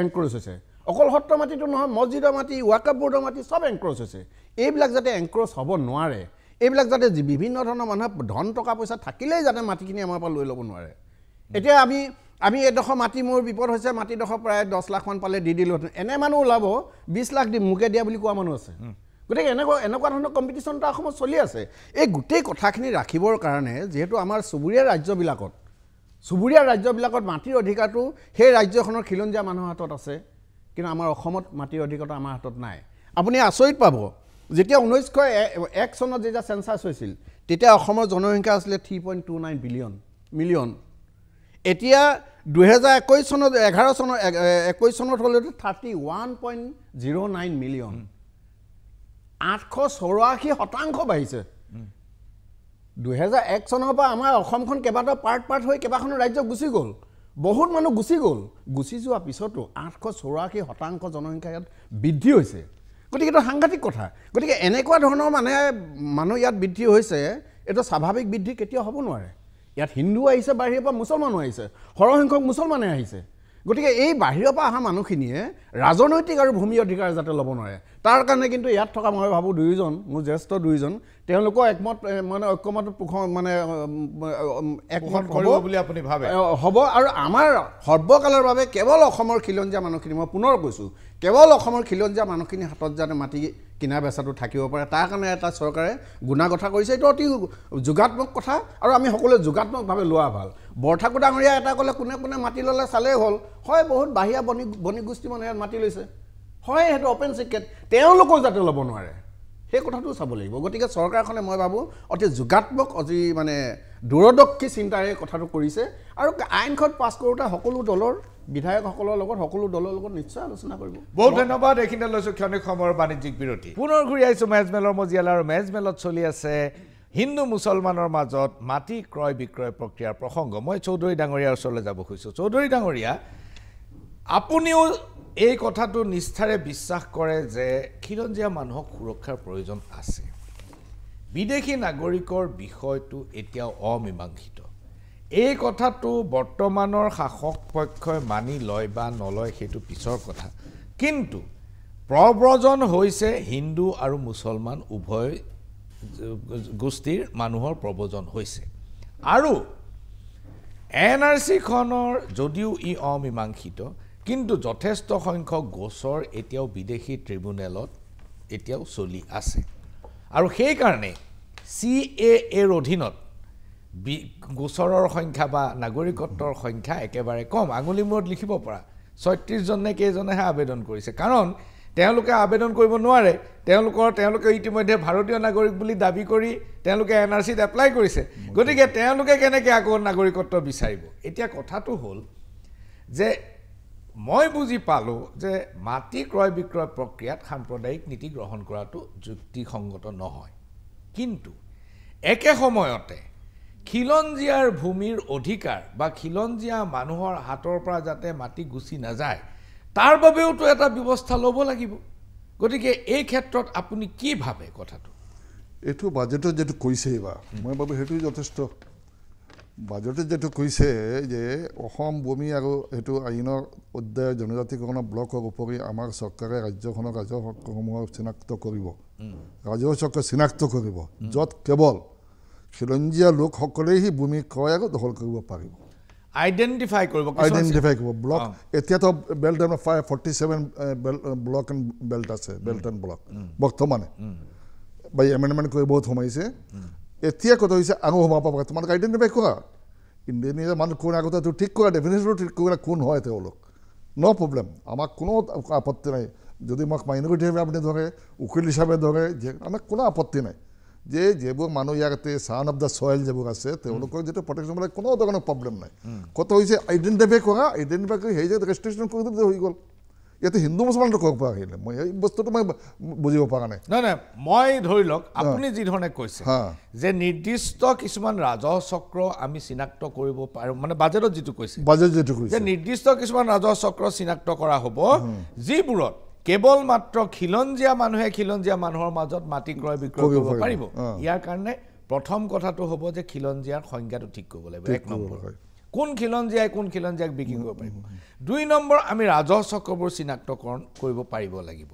এনক্ৰ'চ হৈছে অকল সত্ৰ মাটিটো নহয় মছজিদৰ মাটি ৱাকাফ বৰ্ডৰ মাটি চব এনক্ৰ'চ হৈছে এইবিলাক যাতে এনক্ৰ'চ হ'ব নোৱাৰে এইবিলাক যাতে বিভিন্ন ধৰণৰ মানুহে ধন টকা পইচা থাকিলেই যাতে মাটিখিনি আমাৰ পৰা লৈ ল'ব নোৱাৰে এতিয়া আমি এডোখৰ মাটি মোৰ বিপদ হৈছে মাটিডোখৰ প্ৰায় 10 লাখমান পালে দি দিলোঁ এনে মানুহ ওলাব 20 লাখ দিম মোকে দিয়া বুলি কোৱা মানুহ আছে গতিকে এনেকুৱা ধৰণৰ কম্পিটিশ্যন এটা অসমত চলি আছে এই গোটেই কথাখিনি ৰাখিবৰ কাৰণে যিহেতু আমাৰ চুবুৰীয়া ৰাজ্যবিলাকত মাটিৰ অধিকাৰটো সেই ৰাজ্যখনৰ খিলঞ্জীয়া মানুহৰ হাতত আছে কিন্তু আমাৰ অসমত মাটিৰ অধিকাৰটো আমাৰ হাতত নাই আপুনি আচৰিত পাব যেতিয়া 1901 চনত যেতিয়া চেঞ্চাছ হৈছিল তেতিয়া অসমৰ জনসংখ্যা আছিলে 3.29 মিলিয়ন এতিয়া 2021 চনত 21 চনত হ'লে 31.09 মিলিয়ন 884% বাঢ়িছে 2001 চনৰ পৰা আমাৰ অসমখন কেইবাটাও পাৰ্ট হৈ কেইবাখনো ৰাজ্য গুচি গ'ল বহুত মানুহ গুচি গ'ল গুচি যোৱাৰ পিছতো 884% জনসংখ্যা ইয়াত বৃদ্ধি হৈছে গতিকে এটা সাংঘাতিক কথা গতিকে এনেকুৱা ধৰণৰ মানুহ ইয়াত বৃদ্ধি হৈছে এটা স্বাভাৱিক বৃদ্ধি কেতিয়া হ'ব নোৱাৰে ইয়াত হিন্দু আহিছে বাহিৰৰ পৰা মুছলমানো আহিছে সৰহসংখ্যক মুছলমানে আহিছে গতিকে এই বাহিৰৰ পৰা অহা মানুহখিনিয়ে ৰাজনৈতিক আৰু ভূমি অধিকাৰ যাতে ল'ব নোৱাৰে তাৰ কাৰণে কিন্তু ইয়াত থকা মই ভাবোঁ দুয়োজন মোৰ জ্যেষ্ঠ দুয়োজন তেওঁলোকৰ একমত মানে ঐক্যমত মানে একমত কৰিব বুলি আপুনি ভাবে হ'ব আৰু আমাৰ সৰ্বকালৰ বাবে কেৱল অসমৰ খিলঞ্জীয়া মানুহখিনি মই পুনৰ কৈছোঁ কেৱল অসমৰ খিলঞ্জীয়া মানুহখিনি হাতত যাতে মাটি কিনা বেচাটো থাকিব পাৰে তাৰ কাৰণে এটা চৰকাৰে গুণাগঠা কৰিছে এইটো অতি যোগাত্মক কথা আৰু আমি সকলোৱে যোগাত্মকভাৱে লোৱা ভাল বৰঠাকুৰ ডাঙৰীয়া এটা ক'লে কোনে কোনে মাটি ল'লে চালেই হ'ল হয় বহুত বাহিৰা বণিক গোষ্ঠী মানুহে ইয়াত মাটি লৈছে হয় সেইটো অপেন চিক্ৰেট তেওঁলোকেও যাতে ল'ব নোৱাৰে সেই কথাটো চাব লাগিব গতিকে চৰকাৰখনে মই ভাবোঁ অতি যোগাত্মক অতি মানে দূৰদৰ্শী চিন্তাৰে কথাটো কৰিছে আৰু আইনখন পাছ কৰোঁতে সকলো দলৰ বিধায়কসকলৰ লগত সকলো দলৰ লগত নিশ্চয় আলোচনা কৰিব বহুত ধন্যবাদ এইখিনি লৈছোঁ ক্ষণিক সময়ৰ বাণিজ্যিক বিৰতি পুনৰ ঘূৰি আহিছোঁ মেজমেলৰ মজিয়ালা আৰু মেজমেলত চলি আছে হিন্দু মুছলমানৰ মাজত মাটি ক্ৰয় বিক্ৰয় প্ৰক্ৰিয়াৰ প্ৰসংগ মই চৌধুৰী ডাঙৰীয়াৰ ওচৰলৈ যাব খুজিছোঁ চৌধুৰী ডাঙৰীয়া আপুনিও এই কথাটো নিষ্ঠাৰে বিশ্বাস কৰে যে খিলঞ্জীয়া মানুহক সুৰক্ষাৰ প্ৰয়োজন আছে বিদেশী নাগৰিকৰ বিষয়টো এতিয়াও অমীমাংসিত এই কথাটো বৰ্তমানৰ শাসক পক্ষই মানি লয় বা নলয় সেইটো পিছৰ কথা কিন্তু প্ৰব্ৰজন হৈছে হিন্দু আৰু মুছলমান উভয় গোষ্ঠীৰ মানুহৰ প্ৰব্ৰজন হৈছে আৰু NRC-খনৰ যদিও ই অমীমাংসিত কিন্তু যথেষ্ট সংখ্যক গোচৰ এতিয়াও বিদেশী ট্ৰিব্যুনেলত এতিয়াও চলি আছে আৰু সেইকাৰণে CAAৰ অধীনত গোচৰৰ সংখ্যা বা নাগৰিকত্বৰ সংখ্যা একেবাৰে কম আঙুলি মূৰত লিখিব পৰা 36 জনে কেইজনেহে আবেদন কৰিছে কাৰণ তেওঁলোকে আবেদন কৰিব নোৱাৰে তেওঁলোকে ইতিমধ্যে ভাৰতীয় নাগৰিক বুলি দাবী কৰি তেওঁলোকে NRCত এপ্লাই কৰিছে গতিকে তেওঁলোকে কেনেকৈ আকৌ নাগৰিকত্ব বিচাৰিব এতিয়া কথাটো হ'ল যে মই বুজি পালোঁ যে মাটি ক্ৰয় বিক্ৰয় প্ৰক্ৰিয়াত সাম্প্ৰদায়িক নীতি গ্ৰহণ কৰাটো যুক্তিসংগত নহয় কিন্তু একে সময়তে খিলঞ্জীয়াৰ ভূমিৰ অধিকাৰ বা খিলঞ্জীয়া মানুহৰ হাতৰ পৰা যাতে মাটি গুচি নাযায় তাৰ বাবেওতো এটা ব্যৱস্থা ল'ব লাগিব গতিকে এই ক্ষেত্ৰত আপুনি কি ভাবে কথাটো এইটো বাজেটত যেটো কৈছে এইবাৰ মই ভাবোঁ সেইটো যথেষ্ট বাজেটত যেটো কৈছে যে অসম ভূমি আৰু এইটো আইনৰ অধ্যায় জনজাতিকৰণ ব্লকৰ উপৰি আমাৰ চৰকাৰে ৰাজ্যখনৰ ৰাজহসমূহক চিনাক্ত কৰিব ৰাজহ চক্ৰ চিনাক্ত কৰিব য'ত কেৱল খিলঞ্জীয়া লোকসকলেই সেই ভূমি ক্ৰয় আৰু দখল কৰিব পাৰিব আইডেন্টিফাই কৰিব ব্লক এতিয়াতো বেল্ট 47 ব্লক এণ্ড বেল্ট আছে বেল্ট এণ্ড ব্লক বৰ্তমানে বা এমেণ্ডমেণ্ট কৰি বহুত সোমাইছে এতিয়া কথা হৈছে আৰু সোমাব পাৰে তোমালোকে আইডেণ্টিফাই কৰা ইণ্ডিয়ান মানুহ কোন আগতে ঠিক কৰা ডেফিনেশ্যনটো ঠিক কৰা কোন হয় তেওঁলোক ন' প্ৰব্লেম আমাক কোনো আপত্তি নাই যদি মোক মাইনৰিটি হিচাপে আপুনি ধৰে উকিল হিচাপে ধৰে যে আমাক কোনো আপত্তি নাই যে যেবোৰ মানুহ ইয়াতে ছান অফ দ্য ছয়েল যিবোৰ আছে তেওঁলোকৰ যিটো প্ৰটেকশ্যন মানে কোনো ধৰণৰ প্ৰব্লেম নাই কথা হৈছে আইডেণ্টিফাই কৰা আইডেণ্টিফাই কৰি সেই যে ৰেজিষ্ট্ৰেশ্যন কৰি দিলে হৈ গ'ল ইয়াতে হিন্দু মুছলমানটো ক'ৰ পৰা আহিলে মই এই বস্তুটো মই বুজিব পৰা নাই নাই মই ধৰি লওক আপুনি যি ধৰণে কৈছে যে নিৰ্দিষ্ট কিছুমান ৰাজহ চক্ৰ আমি চিনাক্ত কৰিব পাৰোঁ মানে বাজেটত যিটো কৈছে যে নিৰ্দিষ্ট কিছুমান ৰাজহ চক্ৰ চিনাক্ত কৰা হ'ব যিবোৰত কেৱল মাত্ৰ খিলঞ্জীয়া মানুহে খিলঞ্জীয়া মানুহৰ মাজত মাটি ক্ৰয় বিক্ৰয় কৰিব পাৰিব ইয়াৰ কাৰণে প্ৰথম কথাটো হ'ব যে খিলঞ্জীয়াৰ সংজ্ঞাটো ঠিক কৰিব লাগিব এক নম্বৰ কোন খিলঞ্জীয়াক বিক্ৰী কৰিব পাৰিব 2 নম্বৰ আমি ৰাজহ চক্ৰবোৰ চিনাক্তকৰণ কৰিব পাৰিব লাগিব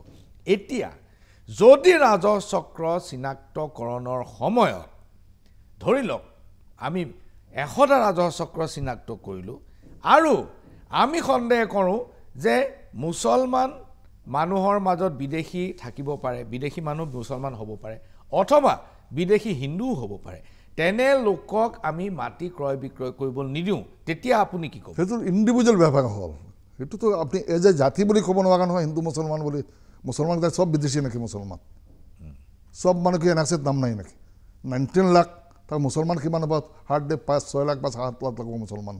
এতিয়া যদি ৰাজহ চক্ৰ চিনাক্তকৰণৰ সময়ত ধৰি লওক আমি 100টা ৰাজহ চক্ৰ চিনাক্ত কৰিলোঁ আৰু আমি সন্দেহ কৰোঁ যে মুছলমান মানুহৰ মাজত বিদেশী থাকিব পাৰে বিদেশী মানুহ মুছলমান হ'ব পাৰে অথবা বিদেশী হিন্দুও হ'ব পাৰে তেনে লোকক আমি মাটি ক্ৰয় বিক্ৰয় কৰিব নিদিওঁ তেতিয়া আপুনি কি ক'ব সেইটো ইণ্ডিভিজুৱেল বেপাৰ হ'ল সেইটোতো আপুনি এজ এ জাতি বুলি ক'ব নোৱাৰা নহয় হিন্দু মুছলমান বুলি মুছলমান সব বিদেশী নেকি মুছলমান সব মানুহ কি NRCত নাম নাই নেকি 19 লাখ তাৰ মুছলমান কিমান হ'ব হাৰ্ডলি 5-6 লাখ বা 7 লাখ লাগিব মুছলমান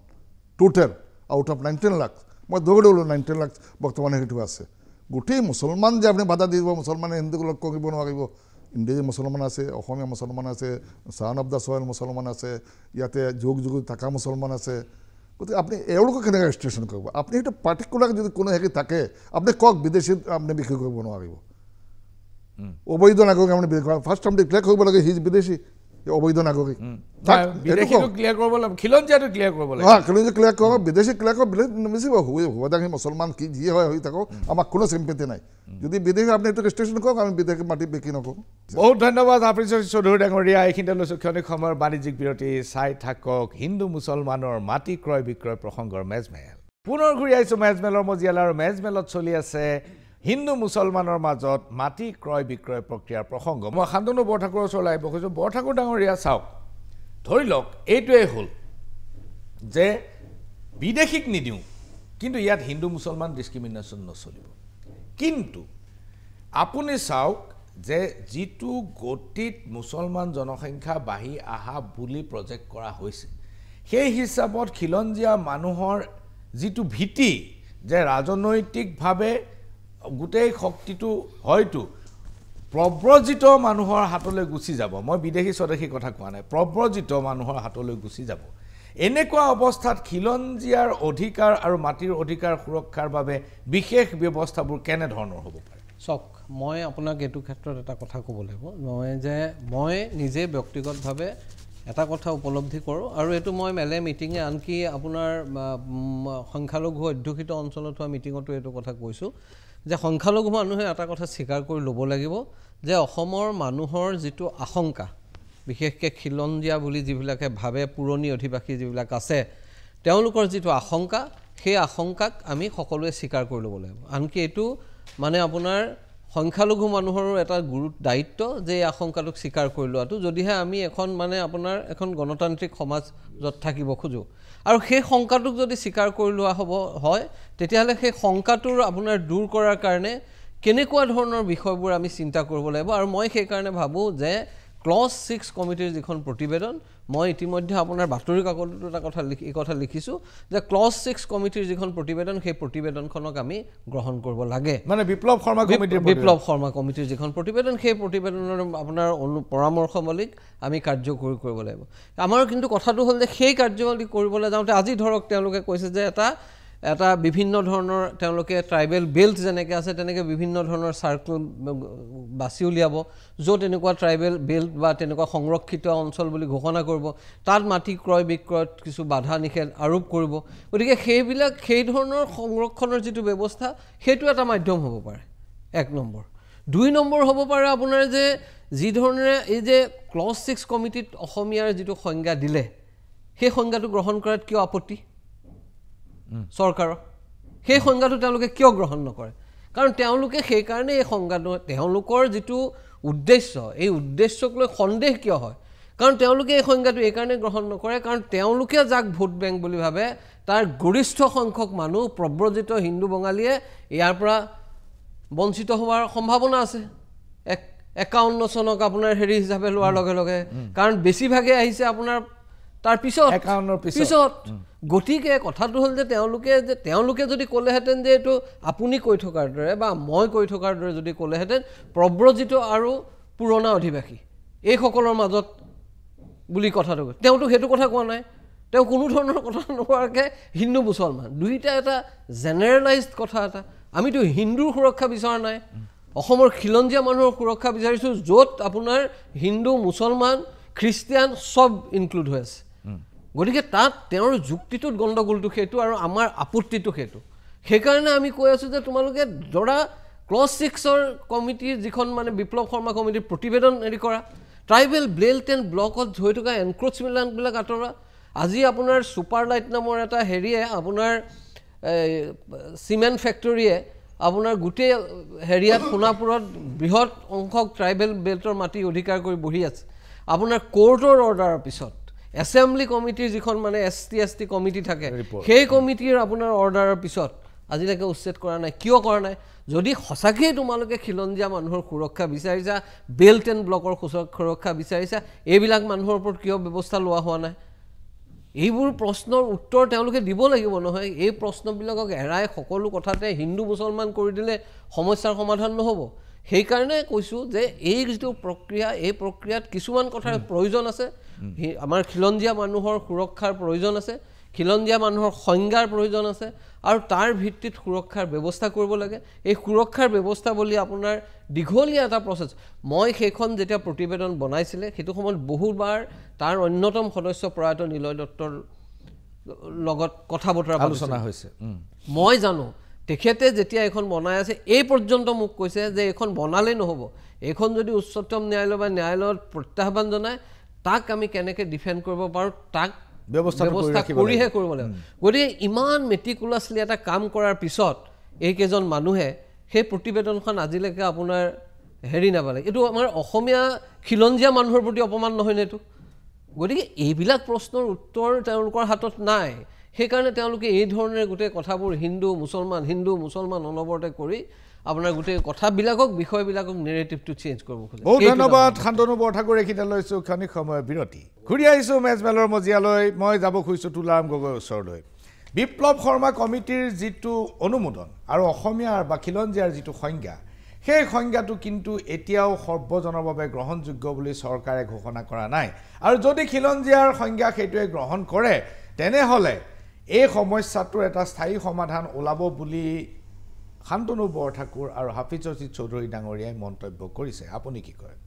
টোটেল আউট অফ 19 লাখ মই দৌৰিলোঁ 19 লাখ বৰ্তমানে সেইটো আছে গোটেই মুছলমান যে আপুনি বাধা দিব মুছলমানে হিন্দুক লগ কৰিব নোৱাৰিব ইংৰাজী মুছলমান আছে, অসমীয়া মুছলমান আছে, ছান অফ দ্য ছয়েল মুছলমান আছে, ইয়াতে যুগ যুগ থকা মুছলমান আছে। গতিকে আপুনি এওঁলোকক কেনেকৈ ৰেজিষ্ট্ৰেশ্যন কৰিব? আপুনি সেইটো পাৰ্টিকুলাৰ যদি কোনো হেৰি থাকে আপুনি কওক, বিদেশীত আপুনি বিক্ৰী কৰিব নোৱাৰিব। অবৈধ নাগৰিক আপুনি ফাৰ্ষ্ট টাইম ডিক্লেয়াৰ কৰিব লাগে হিজ বিদেশী, অবৈধ নাগৰিক ক্লিয়াৰ কৰক, বিদেশী ক্লিয়াৰ কৰক, বেছি হুৱাদাসী মুছলমান কি যি হয় হৈ থাকক, আমাক কোনো চিম্পেথি নাই। যদি বিদেশী আপুনি এইটো ৰেজিষ্ট্ৰেশ্যন কৰক, আমি বিদেশী মাটি বিক্ৰী নকৰোঁ। বহুত ধন্যবাদ হাফিজ চৌধুৰী ডাঙৰীয়া। এইখিনিতে লৈছোঁ ক্ষণিক সময়ৰ বাণিজ্যিক বিৰতি। চাই থাকক হিন্দু মুছলমানৰ মাটি ক্ৰয় বিক্ৰয় প্ৰসংগৰ মেজমেল। পুনৰ ঘূৰি আহিছোঁ মেজমেলৰ মজিয়ালে, আৰু মেজমেলত চলি আছে হিন্দু মুছলমানৰ মাজত মাটি ক্ৰয় বিক্ৰয় প্ৰক্ৰিয়াৰ প্ৰসংগ। মই শান্তনু বৰঠাকুৰৰ ওচৰলৈ আহিব খুজিছোঁ। বৰঠাকুৰ ডাঙৰীয়া, চাওক, ধৰি লওক এইটোৱেই হ'ল যে বিদেশীক নিদিওঁ, কিন্তু ইয়াত হিন্দু মুছলমান ডিছক্ৰিমিনেশ্যন নচলিব। কিন্তু আপুনি চাওক যে যিটো গতিত মুছলমান জনসংখ্যা বাঢ়ি অহা বুলি প্ৰজেক্ট কৰা হৈছে, সেই হিচাপত খিলঞ্জীয়া মানুহৰ যিটো ভীতি যে ৰাজনৈতিকভাৱে গোটেই শক্তিটো হয়তো প্ৰব্ৰজিত মানুহৰ হাতলৈ গুচি যাব, মই বিদেশী স্বদেশী কথা কোৱা নাই, প্ৰব্ৰজিত মানুহৰ হাতলৈ গুচি যাব। এনেকুৱা অৱস্থাত খিলঞ্জীয়াৰ অধিকাৰ আৰু মাটিৰ অধিকাৰ সুৰক্ষাৰ বাবে বিশেষ ব্যৱস্থাবোৰ কেনেধৰণৰ হ'ব পাৰে? চাওক, মই আপোনাক এইটো ক্ষেত্ৰত এটা কথা ক'ব লাগিব, মই নিজে ব্যক্তিগতভাৱে এটা কথা উপলব্ধি কৰোঁ, আৰু এইটো মই মেলে মিটিঙে আনকি আপোনাৰ সংখ্যালঘু অধ্যুষিত অঞ্চলত হোৱা মিটিঙতো এইটো কথা কৈছোঁ যে সংখ্যালঘু মানুহে এটা কথা স্বীকাৰ কৰি ল'ব লাগিব যে অসমৰ মানুহৰ যিটো আশংকা, বিশেষকৈ খিলঞ্জীয়া বুলি যিবিলাকে ভাবে, পুৰণি অধিবাসী যিবিলাক আছে, তেওঁলোকৰ যিটো আশংকা, সেই আশংকাক আমি সকলোৱে স্বীকাৰ কৰি ল'ব লাগিব। আনকি এইটো মানে আপোনাৰ সংখ্যালঘু মানুহৰো এটা দায়িত্ব যে এই আশংকাটোক স্বীকাৰ কৰি লোৱাটো, যদিহে আমি এখন মানে আপোনাৰ এখন গণতান্ত্ৰিক সমাজত থাকিব খোজোঁ। আৰু সেই শংকাটোক যদি স্বীকাৰ কৰি লোৱা হয়, তেতিয়াহ'লে সেই শংকাটোৰ আপোনাৰ দূৰ কৰাৰ কাৰণে কেনেকুৱা ধৰণৰ বিষয়বোৰ আমি চিন্তা কৰিব লাগিব। আৰু মই সেইকাৰণে ভাবোঁ যে ক্লজ 6 কমিটিৰ যিখন প্ৰতিবেদন, মই ইতিমধ্যে আপোনাৰ বাতৰি কাকততো এই কথা লিখিছোঁ যে ক্লজ 6 কমিটিৰ যিখন প্ৰতিবেদন, সেই প্ৰতিবেদনখনক আমি গ্ৰহণ কৰিব লাগে। মানে বিপ্লৱ শৰ্মা কমিটিৰ যিখন প্ৰতিবেদন, সেই প্ৰতিবেদনৰ আপোনাৰ পৰামৰ্শৱলীক আমি কাৰ্যকৰী কৰিব লাগিব। আমাৰ কিন্তু কথাটো হ'ল যে সেই কাৰ্যৱলী কৰিবলৈ যাওঁতে আজি ধৰক তেওঁলোকে কৈছে যে এটা বিভিন্ন ধৰণৰ তেওঁলোকে ট্ৰাইবেল বেল্ট যেনেকৈ আছে তেনেকৈ বিভিন্ন ধৰণৰ চাৰ্কল বাছি উলিয়াব, য'ত এনেকুৱা ট্ৰাইবেল বেল্ট বা তেনেকুৱা সংৰক্ষিত অঞ্চল বুলি ঘোষণা কৰিব, তাত মাটি ক্ৰয় বিক্ৰয়ত কিছু বাধা নিষেধ আৰোপ কৰিব। গতিকে সেই ধৰণৰ সংৰক্ষণৰ যিটো ব্যৱস্থা, সেইটো এটা মাধ্যম হ'ব পাৰে, 1 নম্বৰ। 2 নম্বৰ হ'ব পাৰে আপোনাৰ যে যি ধৰণে এই যে ক্লজ 6 কমিটিত অসমীয়াৰ যিটো সংজ্ঞা দিলে, সেই সংজ্ঞাটো গ্ৰহণ কৰাত কিয় আপত্তি চৰকাৰৰ? সেই সংজ্ঞাটো তেওঁলোকে কিয় গ্ৰহণ নকৰে? কাৰণ তেওঁলোকে সেইকাৰণে এই সংজ্ঞাটো, তেওঁলোকৰ যিটো উদ্দেশ্য, এই উদ্দেশ্যক লৈ সন্দেহ কিয় হয়? কাৰণ তেওঁলোকে এই সংজ্ঞাটো এইকাৰণে গ্ৰহণ নকৰে কাৰণ তেওঁলোকে যাক ভোট বেংক বুলি ভাবে, তাৰ গৰিষ্ঠ সংখ্যক মানুহ প্ৰব্ৰজিত হিন্দু বঙালীয়ে ইয়াৰ পৰা বঞ্চিত হোৱাৰ সম্ভাৱনা আছে। 51 চনক আপোনাৰ হেৰি হিচাপে লোৱাৰ লগে লগে, কাৰণ বেছিভাগে আহিছে আপোনাৰ তাৰ পিছত। গতিকে কথাটো হ'ল যে তেওঁলোকে যদি ক'লেহেঁতেন যে এইটো আপুনি কৈ থকাৰ দৰে বা মই কৈ থকাৰ দৰে যদি ক'লেহেঁতেন প্ৰব্ৰজিত আৰু পুৰণা অধিবাসী এইসকলৰ মাজত বুলি কথাটো, তেওঁতো সেইটো কথা কোৱা নাই। তেওঁ কোনো ধৰণৰ কথা নোকোৱাকৈ হিন্দু মুছলমান দুইটা এটা জেনেৰেলাইজড কথা এটা। আমিতো হিন্দুৰ সুৰক্ষা বিচৰা নাই, অসমৰ খিলঞ্জীয়া মানুহৰ সুৰক্ষা বিচাৰিছোঁ, য'ত আপোনাৰ হিন্দু মুছলমান খ্ৰীষ্টিয়ান চব ইনক্লুড হৈ আছে। গতিকে তাত তেওঁৰ যুক্তিটোত গণ্ডগোলটো সেইটো, আৰু আমাৰ আপত্তিটো সেইটো। সেইকাৰণে আমি কৈ আছোঁ যে তোমালোকে ধৰা ক্লজ 6 কমিটিৰ যিখন মানে বিপ্লৱ শৰ্মা কমিটিৰ প্ৰতিবেদন হেৰি কৰা, ট্ৰাইবেল বেল্ট এণ্ড ব্লকত হৈ থকা এনক্ৰ'চমেণ্টবিলাক আঁতৰা। আজি আপোনাৰ ছুপাৰ লাইট নামৰ এটা হেৰিয়ে আপোনাৰ চিমেণ্ট ফেক্টৰীয়ে আপোনাৰ গোটেই হেৰিয়াত সোণাপুৰত বৃহৎ সংখ্যক ট্ৰাইবেল বেল্টৰ মাটি অধিকাৰ কৰি বহি আছে। আপোনাৰ কোৰ্টৰ অৰ্ডাৰৰ পিছত এছেম্বলি কমিটিৰ যিখন মানে ST কমিটি থাকে, সেই কমিটিৰ আপোনাৰ অৰ্ডাৰৰ পিছত আজিলৈকে উচ্ছেদ কৰা নাই। কিয় কৰা নাই? যদি সঁচাকৈয়ে তোমালোকে খিলঞ্জীয়া মানুহৰ সুৰক্ষা বিচাৰিছা, বেল্ট এণ্ড ব্লকৰ সুৰক্ষা বিচাৰিছা, এইবিলাক মানুহৰ ওপৰত কিয় ব্যৱস্থা লোৱা হোৱা নাই? এইবোৰ প্ৰশ্নৰ উত্তৰ তেওঁলোকে দিব লাগিব নহয়। এই প্ৰশ্নবিলাকক এৰাই সকলো কথাতে হিন্দু মুছলমান কৰি দিলে সমস্যাৰ সমাধান নহ'ব। সেইকাৰণে কৈছোঁ যে এই যিটো প্ৰক্ৰিয়া এই প্ৰক্ৰিয়াত কিছুমান কথাৰ প্ৰয়োজন আছে আমাৰ খিলঞ্জীয়া মানুহৰ সুৰক্ষাৰ প্ৰয়োজন আছে খিলঞ্জীয়া মানুহৰ সংজ্ঞাৰ প্ৰয়োজন আছে আৰু তাৰ ভিত্তিত সুৰক্ষাৰ ব্যৱস্থা কৰিব লাগে এই সুৰক্ষাৰ ব্যৱস্থা বুলি আপোনাৰ দীঘলীয়া এটা প্ৰচেছ মই সেইখন যেতিয়া প্ৰতিবেদন বনাইছিলে সেইটো সময়ত বহুবাৰ তাৰ অন্যতম সদস্য প্ৰয়াত নিলয় দত্তৰ লগত কথা বতৰা আলোচনা হৈছে মই জানো তেখেতে যেতিয়া এখন বনাই আছে এই পৰ্যন্ত মোক কৈছে যে এখন বনালেই নহ'ব এখন যদি উচ্চতম ন্যায়ালয় বা ন্যায়ালয়ত প্ৰত্যাহ্বান জনায় তাক আমি কেনেকৈ ডিফেণ্ড কৰিব পাৰোঁ তাক ব্যৱস্থা কৰিহে কৰিব লাগিব গতিকে ইমান মেটিকুলাছলি এটা কাম কৰাৰ পিছত এইকেইজন মানুহে সেই প্ৰতিবেদনখন আজিলৈকে আপোনাৰ হেৰি নাপালে এইটো আমাৰ অসমীয়া খিলঞ্জীয়া মানুহৰ প্ৰতি অপমান নহয়নে এইটো গতিকে এইবিলাক প্ৰশ্নৰ উত্তৰ তেওঁলোকৰ হাতত নাই সেইকাৰণে তেওঁলোকে এই ধৰণে গোটেই কথাবোৰ হিন্দু মুছলমান অনবৰতে কৰি আপোনাৰ গোটেই কথাবিলাকক বিষয়বিলাকক নেৰেটিভটো চেঞ্জ কৰিব খোজে বহুত ধন্যবাদ শান্তনু বৰঠাকুৰ এইখিনিতে লৈছোঁ ক্ষণিক সময় বিৰতি ঘূৰি আহিছোঁ মেজমেলৰ মজিয়ালৈ মই যাব খুজিছোঁ তুলাৰাম গগৈৰ ওচৰলৈ বিপ্লৱ শৰ্মা কমিটিৰ যিটো অনুমোদন আৰু অসমীয়াৰ বা খিলঞ্জীয়াৰ যিটো সংজ্ঞা সেই সংজ্ঞাটো কিন্তু এতিয়াও সৰ্বজনৰ বাবে গ্ৰহণযোগ্য বুলি চৰকাৰে ঘোষণা কৰা নাই আৰু যদি খিলঞ্জীয়াৰ সংজ্ঞা সেইটোৱে গ্ৰহণ কৰে তেনেহ'লে এই সমস্যাটোৰ এটা স্থায়ী সমাধান ওলাব বুলি শান্তনু বৰঠাকুৰ আৰু হাফিজ ৰছিদ চৌধুৰী ডাঙৰীয়াই মন্তব্য কৰিছে আপুনি কি কয়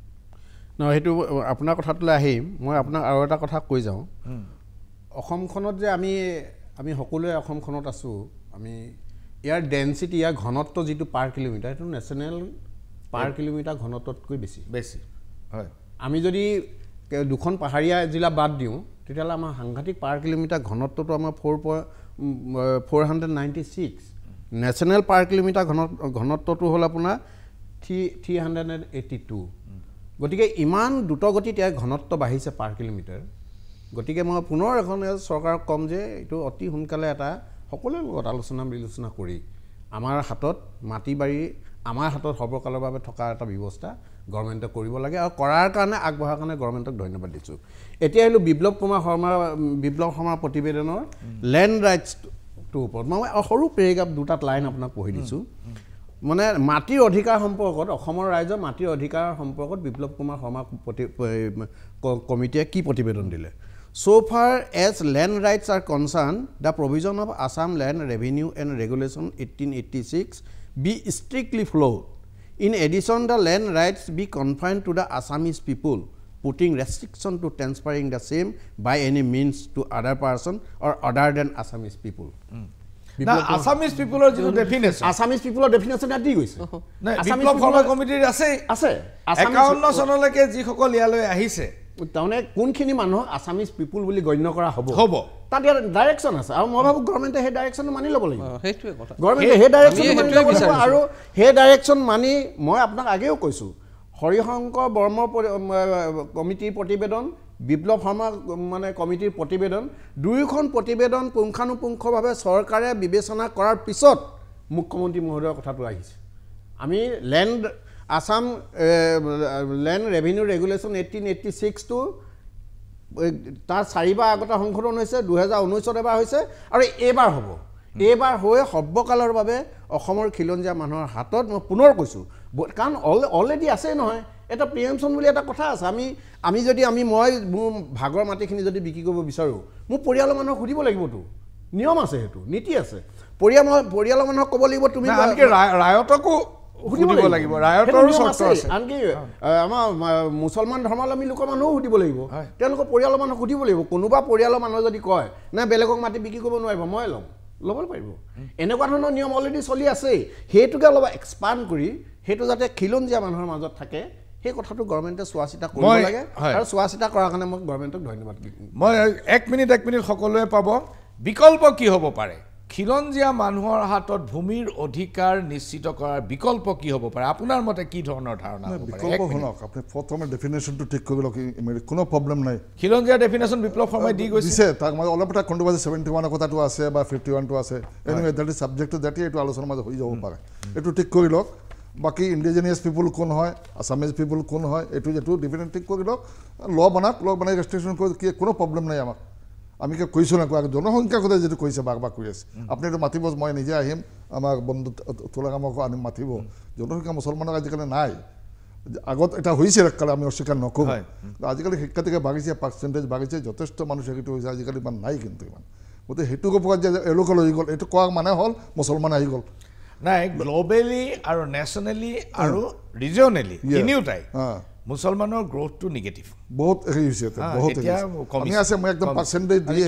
নহয় সেইটো আপোনাৰ কথাটোলৈ আহিম মই আপোনাক আৰু এটা কথা কৈ যাওঁ অসমখনত যে আমি সকলোৱে অসমখনত আছোঁ আমি ইয়াৰ ডেনচিটি ইয়াৰ ঘনত্ব যিটো পাৰ কিলোমিটাৰ সেইটো নেশ্যনেল পাৰ কিলোমিটাৰ ঘনত্বতকৈ বেছি হয় আমি যদি দুখন পাহাৰীয়া জিলা বাদ দিওঁ তেতিয়াহ'লে আমাৰ সাংঘাতিক পাৰ কিলোমিটাৰ ঘনত্বটো আমাৰ 496 নেশ্যনেল পাৰ কিলোমিটাৰ ঘনত্বটো হ'ল আপোনাৰ 382 গতিকে ইমান দ্ৰুতগতিত ইয়াৰ ঘনত্ব বাঢ়িছে পাৰ কিলোমিটাৰ গতিকে মই পুনৰ এখন চৰকাৰক ক'ম যে এইটো অতি সোনকালে এটা সকলোৰে লগত আলোচনা বিলোচনা কৰি আমাৰ হাতত মাটি বাৰী আমাৰ হাতত সৰ্বকালৰ বাবে থকা এটা ব্যৱস্থা গভৰ্ণমেণ্টে কৰিব লাগে আৰু কৰাৰ কাৰণে আগবঢ়াৰ কাৰণে গভৰ্ণমেণ্টক ধন্যবাদ দিছোঁ এতিয়া আহিলোঁ বিপ্লৱ শৰ্মাৰ প্ৰতিবেদনৰ লেণ্ড ৰাইটছটোৰ ওপৰত মই সৰু পেৰেগ্ৰাফ দুটাত লাইন আপোনাক পঢ়ি দিছোঁ মানে মাটিৰ অধিকাৰ সম্পৰ্কত অসমৰ ৰাইজৰ মাটিৰ অধিকাৰ সম্পৰ্কত বিপ্লৱ কুমাৰ শৰ্মা কমিটিয়ে কি প্ৰতিবেদন দিলে So far as land rights are concerned, the provision of Assam Land Revenue and Regulation 1886 be strictly followed. In addition, the land rights be confined to the Assamese people, putting restriction to transferring the same by any means to other person or other than Assamese people. Now, Assamese people are the definition. Assamese people are definition at this. Biplop Pharma Committee আছে 51 চনলৈকে যিসকল ইয়ালৈ আহিছে তাৰমানে কোনখিনি মানুহ Assamese people বুলি গণ্য কৰা হ'ব তাত ইয়াৰ ডাইৰেকশ্যন আছে আৰু মই ভাবোঁ গভৰ্ণমেণ্টে সেই ডাইৰেকশ্যনটো মানি ল'ব লাগিব সেইটোৱে কথা গভৰ্ণমেণ্টে সেই ডাইৰেকশ্যন মানি ল'ব লাগিব আৰু সেই ডাইৰেকশ্যন মানি মই আপোনাক আগেও কৈছোঁ হৰিশংকৰ বৰ্মৰ কমিটিৰ প্ৰতিবেদন বিপ্লৱ শৰ্মা মানে কমিটিৰ প্ৰতিবেদন দুয়োখন প্ৰতিবেদন পুংখানুপুংখভাৱে চৰকাৰে বিবেচনা কৰাৰ পিছত মুখ্যমন্ত্ৰী মহোদয়ৰ কথাটো আহিছে আমি আসাম লেণ্ড ৰেভিনিউ ৰেগুলেশ্যন 1886টো তাৰ 4বাৰ আগতে সংশোধন হৈছে 2019ত এবাৰ হৈছে আৰু এইবাৰ হ'ব এইবাৰ হৈ সৰ্বকালৰ বাবে অসমৰ খিলঞ্জীয়া মানুহৰ হাতত মই পুনৰ কৈছোঁ কাৰণ অলৰেডি আছে নহয় এটা প্ৰিএমশ্যন বুলি এটা কথা আছে আমি যদি মই মোৰ ভাগৰ মাটিখিনি যদি বিক্ৰী কৰিব বিচাৰোঁ মোৰ পৰিয়ালৰ মানুহক সুধিব লাগিবতো নিয়ম আছে সেইটো নীতি আছে পৰিয়ালৰ মানুহক ক'ব লাগিব তুমি ৰায়তকো সুধিব লাগিব ৰায়তৰো চৰ্ত আছে আনকি আমাৰ মুছলমান ধৰ্মাৱলম্বী লোকৰ মানুহো সুধিব লাগিব তেওঁলোকৰ পৰিয়ালৰ মানুহক সুধিব লাগিব কোনোবা পৰিয়ালৰ মানুহ যদি কয় না বেলেগক মাটি বিক্ৰী কৰিব নোৱাৰিব মই ল'ব পাৰিব এনেকুৱা ধৰণৰ নিয়ম অলৰেডি চলি আছেই সেইটোকে অলপ এক্সপাণ্ড কৰি সেইটো যাতে খিলঞ্জীয়া মানুহৰ মাজত থাকে সেই কথাটো গভৰ্ণমেণ্টে চোৱা চিতা কৰিব লাগে আৰু চোৱা চিতা কৰাৰ কাৰণে মই গভৰ্ণমেণ্টক ধন্যবাদ দিম মই এক মিনিট সকলোৱে পাব বিকল্প কি হ'ব পাৰে খিলঞ্জীয়া মানুহৰ হাতত ভূমিৰ অধিকাৰ নিশ্চিত কৰাৰ বিকল্প কি হ'ব পাৰে আপোনাৰ মতে কি ধৰণৰ ধাৰণা হ'ব পাৰে বিকল্প শুনক আপুনি প্ৰথমে ডেফিনেশ্যনটো ঠিক কৰি লওক কোনো প্ৰব্লেম নাই খিলঞ্জীয়া ডেফিনেশ্যন বিপ্লৱ শৰ্মাই দি গৈছে তাক মই অলপ এটা কণ্ট্ৰভাৰ্চি 71 কথাটো আছে বা 51টো আছে anyway that is subject to that এইটো আলোচনাৰ মাজত হৈ যাব পাৰে এইটো ঠিক কৰি লওক বাকি ইণ্ডিজিনিয়াছ পিপুল কোন হয় আছামিজ পিপুল কোন হয় এইটো যেটো ডেফিনেট ঠিক কৰি লওক ল বনাই ৰেষ্ট্ৰিকশ্যন কৰি কোনো প্ৰব্লেম নাই আমাক আমি কৈছোঁ না কোৱা জনসংখ্যাৰ কথা যিটো কৈছে বাৰ কৈ আছে আপুনি এইটো মাতিব মই নিজে আহিম আমাৰ বন্ধু তোলাৰামকো আনি মাতিব জনসংখ্যা মুছলমানৰ আজিকালি নাই আগত এটা হৈছিল এককালে আমি অস্বীকাৰ নকৰোঁ আজিকালি শিক্ষাৰ্থীকে বাঢ়িছে পাৰ্চেণ্টেজ বাঢ়িছে যথেষ্ট মানুহ শিক্ষিত হৈছে আজিকালি ইমান নাই কিন্তু ইমান গতিকে সেইটো ক'ব যে এওঁলোকে লৈ গ'ল এইটো কোৱাৰ মানে হ'ল মুছলমান আহি গ'ল নাই গ্ল'বেলি আৰু নেশ্যনেলি আৰু ৰিজনেলি তিনিওটাই মুছলমানৰ গ্ৰথটো নিগেটিভ বহুত হেৰি হৈছে বহুত আমি আছে মই একদম পাৰ্চেণ্টেজ দিয়ে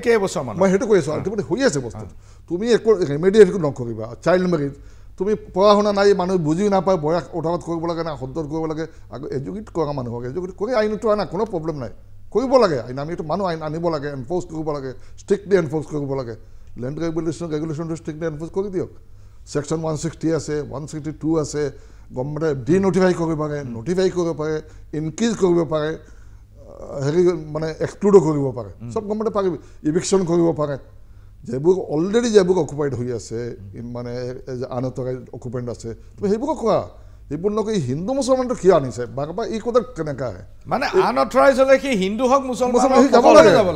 কেইবছৰমান মই সেইটো কৈ আছোঁ আল্টিমেটলি হৈ আছে বস্তুটো তুমি একো ৰেমেডিয়েট নকৰিবা চাইল্ড মেৰিজ তুমি পঢ়া শুনা নাই মানুহ বুজি নাপায় বয়স উঠাবত কৰিব লাগে না সদ্যত কৰিব লাগে আকৌ এডুকেট কৰা মানুহক এডুকেট কৰি আইনটো আনা কোনো প্ৰব্লেম নাই কৰিব লাগে আইন আমি এইটো মানুহ আইন আনিব লাগে এনফ'ৰ্চ কৰিব লাগে ষ্ট্ৰিক্টলি এনফ'ৰ্চ কৰিব লাগে লেণ্ড ৰেগুলেশ্যনটো ষ্ট্ৰিক্টলি এনফ'ৰ্চ কৰি দিয়ক ছেকশ্যন 160 আছে 162 আছে গভৰ্ণমেণ্টে ডি নটিফাই কৰিব পাৰে নটিফাই কৰিব পাৰে ইনক্ৰিজ কৰিব পাৰে হেৰি মানে এক্সক্লুডো কৰিব পাৰে চব গভৰ্ণমেণ্টে পাৰিব ইভিকশ্যন কৰিব পাৰে যেবোৰ অলৰেডি যেবোৰ অকুপাইড হৈ আছে মানে আনঅথৰাইজ অকুপেণ্ট আছে তুমি সেইবোৰক কোৱা এইবোৰ নকৰি হিন্দু মুছলমানটো কিয় আনিছে বাৰবা এই কথা কেনেকা মানে আনঅথৰাইজ হ'লে কি হিন্দু হওক মুছলমান যাব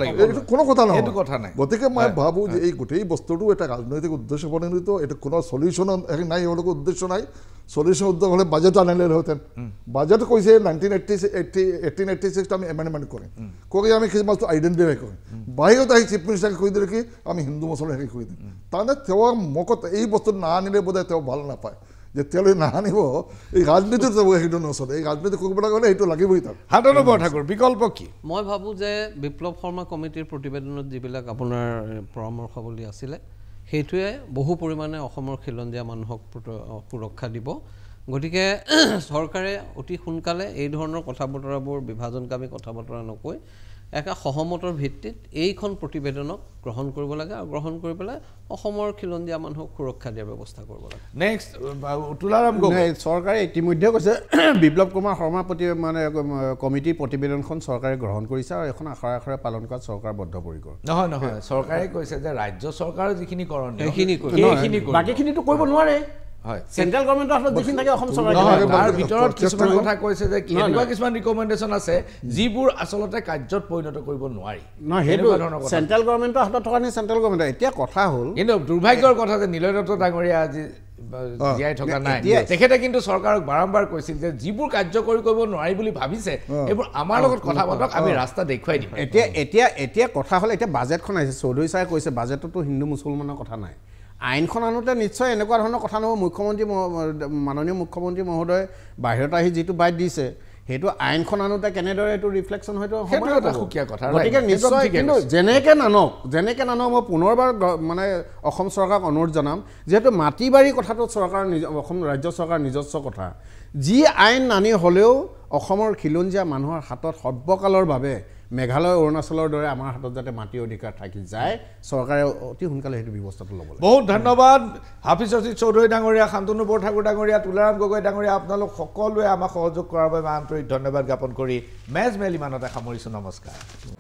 লাগিব এইটো কোনো কথা নহয় সেইটো কথা নাই গতিকে মই ভাবোঁ যে এই গোটেই বস্তুটো এটা ৰাজনৈতিক উদ্দেশ্য পৰিণত এইটো কোনো চলিউশ্যন হেৰি নাই এওঁলোকৰ উদ্দেশ্য নাই চলিউশ্যন উদ্যোগ হ'লে বাজেট আনিলেহেঁতেন বাজেট কৈছে 1886 আমি এমেণ্ডমেণ্ট কৰিম কৰি আমি কিছু বস্তু আইডেণ্টিফাই কৰিম বাহিৰত আহি চিফ মিনিষ্টাৰকে কৈ দিলে কি আমি হিন্দু মুছলমান হেৰি কৰি দিম তাৰমানে তেওঁৰ মকত এই বস্তু নাআনিলে বোধহয় তেওঁ ভাল নাপায় যেতিয়ালৈ নাআনিব এই ৰাজনীতিত সেইটো নচলে এই ৰাজনীতি কৰিবলৈ গ'লে সেইটো লাগিবই তাক শান্তনু বৰঠাকুৰ বিকল্প কি মই ভাবোঁ যে বিপ্লৱ শৰ্মা কমিটিৰ প্ৰতিবেদনত যিবিলাক আপোনাৰ পৰামৰ্শাৱলী আছিলে সেইটোৱে বহু পৰিমাণে অসমৰ খিলঞ্জীয়া মানুহক সুৰক্ষা দিব গতিকে চৰকাৰে অতি সোনকালে এই ধৰণৰ কথা বতৰাবোৰ বিভাজনকামী কথা বতৰা নকৈ এটা সহমতৰ ভিত্তিত এইখন প্ৰতিবেদনক গ্ৰহণ কৰিব লাগে আৰু গ্ৰহণ কৰি পেলাই অসমৰ খিলঞ্জীয়া মানুহক সুৰক্ষা দিয়াৰ ব্যৱস্থা কৰিব লাগে নেক্সট তুলাৰাম গগৈ চৰকাৰে ইতিমধ্যে কৈছে বিপ্লৱ কুমাৰ শৰ্মা মানে কমিটিৰ প্ৰতিবেদনখন চৰকাৰে গ্ৰহণ কৰিছে আৰু এখন আখৰে আখৰে পালন কৰাত চৰকাৰ বদ্ধপৰিকৰ নহয় চৰকাৰে কৈছে যে ৰাজ্য চৰকাৰৰ যিখিনি কৰণীয় সেইখিনি বাকীখিনিতো কৰিব নোৱাৰে চেন্ট্ৰেল গভৰ্ণমেণ্টৰ হাতত যিখিনি থাকে অসম চৰকাৰে তাৰ ভিতৰত কিছুমান কথা কৈছে যে এনেকুৱা কিছুমান ৰিকমেণ্ডেশ্যন আছে যিবোৰ আচলতে কাৰ্যত পৰিণত কৰিব নোৱাৰি নহয় সেইটো চেন্ট্ৰেল গভৰ্ণমেণ্টৰ হাতত থকা নি চেন্ট্ৰেল গভৰ্ণমেণ্ট এতিয়া কথা হ'ল কিন্তু দুৰ্ভাগ্যৰ কথা যে নীলয় দত্ত ডাঙৰীয়া আজি জীয়াই থকা নাই তেখেতে কিন্তু চৰকাৰক বাৰম্বাৰ কৈছিল যে যিবোৰ কাৰ্যকৰী কৰিব নোৱাৰি বুলি ভাবিছে এইবোৰ আমাৰ লগত কথা পাতক আমি ৰাস্তা দেখুৱাই দিম এতিয়া কথা হ'ল এতিয়া বাজেটখন আহিছে চৌধুৰী ছাৰে কৈছে বাজেটতো হিন্দু মুছলমানৰ কথা নাই আইনখন আনোতে নিশ্চয় এনেকুৱা ধৰণৰ কথা নহ'ব মাননীয় মুখ্যমন্ত্ৰী মহোদয় বাহিৰত আহি যিটো বাইট দিছে সেইটো আইনখন আনোতে কেনেদৰে এইটো ৰিফ্লেকশ্যন হয়তো গতিকে নিশ্চয় কিন্তু যেনেকৈ নানক মই পুনৰবাৰ মানে অসম চৰকাৰক অনুৰোধ জনাম যিহেতু মাটি বাৰী কথাটো চৰকাৰৰ অসম ৰাজ্য চৰকাৰৰ নিজস্ব কথা যি আইন নানি হ'লেও অসমৰ খিলঞ্জীয়া মানুহৰ হাতত সৰ্বকালৰ বাবে মেঘালয় অৰুণাচলৰ দৰে আমাৰ হাতত যাতে মাটিৰ অধিকাৰ থাকি যায় চৰকাৰে অতি সোনকালে সেইটো ব্যৱস্থাটো ল'ব লাগে বহুত ধন্যবাদ হাফিজ ৰছিদ চৌধুৰী ডাঙৰীয়া শান্তনু বৰঠাকুৰ ডাঙৰীয়া তুলাৰাম গগৈ ডাঙৰীয়া আপোনালোক সকলোৱে আমাক সহযোগ কৰাৰ বাবে আন্তৰিক ধন্যবাদ জ্ঞাপন কৰি মেজ মেল ইমানতে সামৰিছোঁ নমস্কাৰ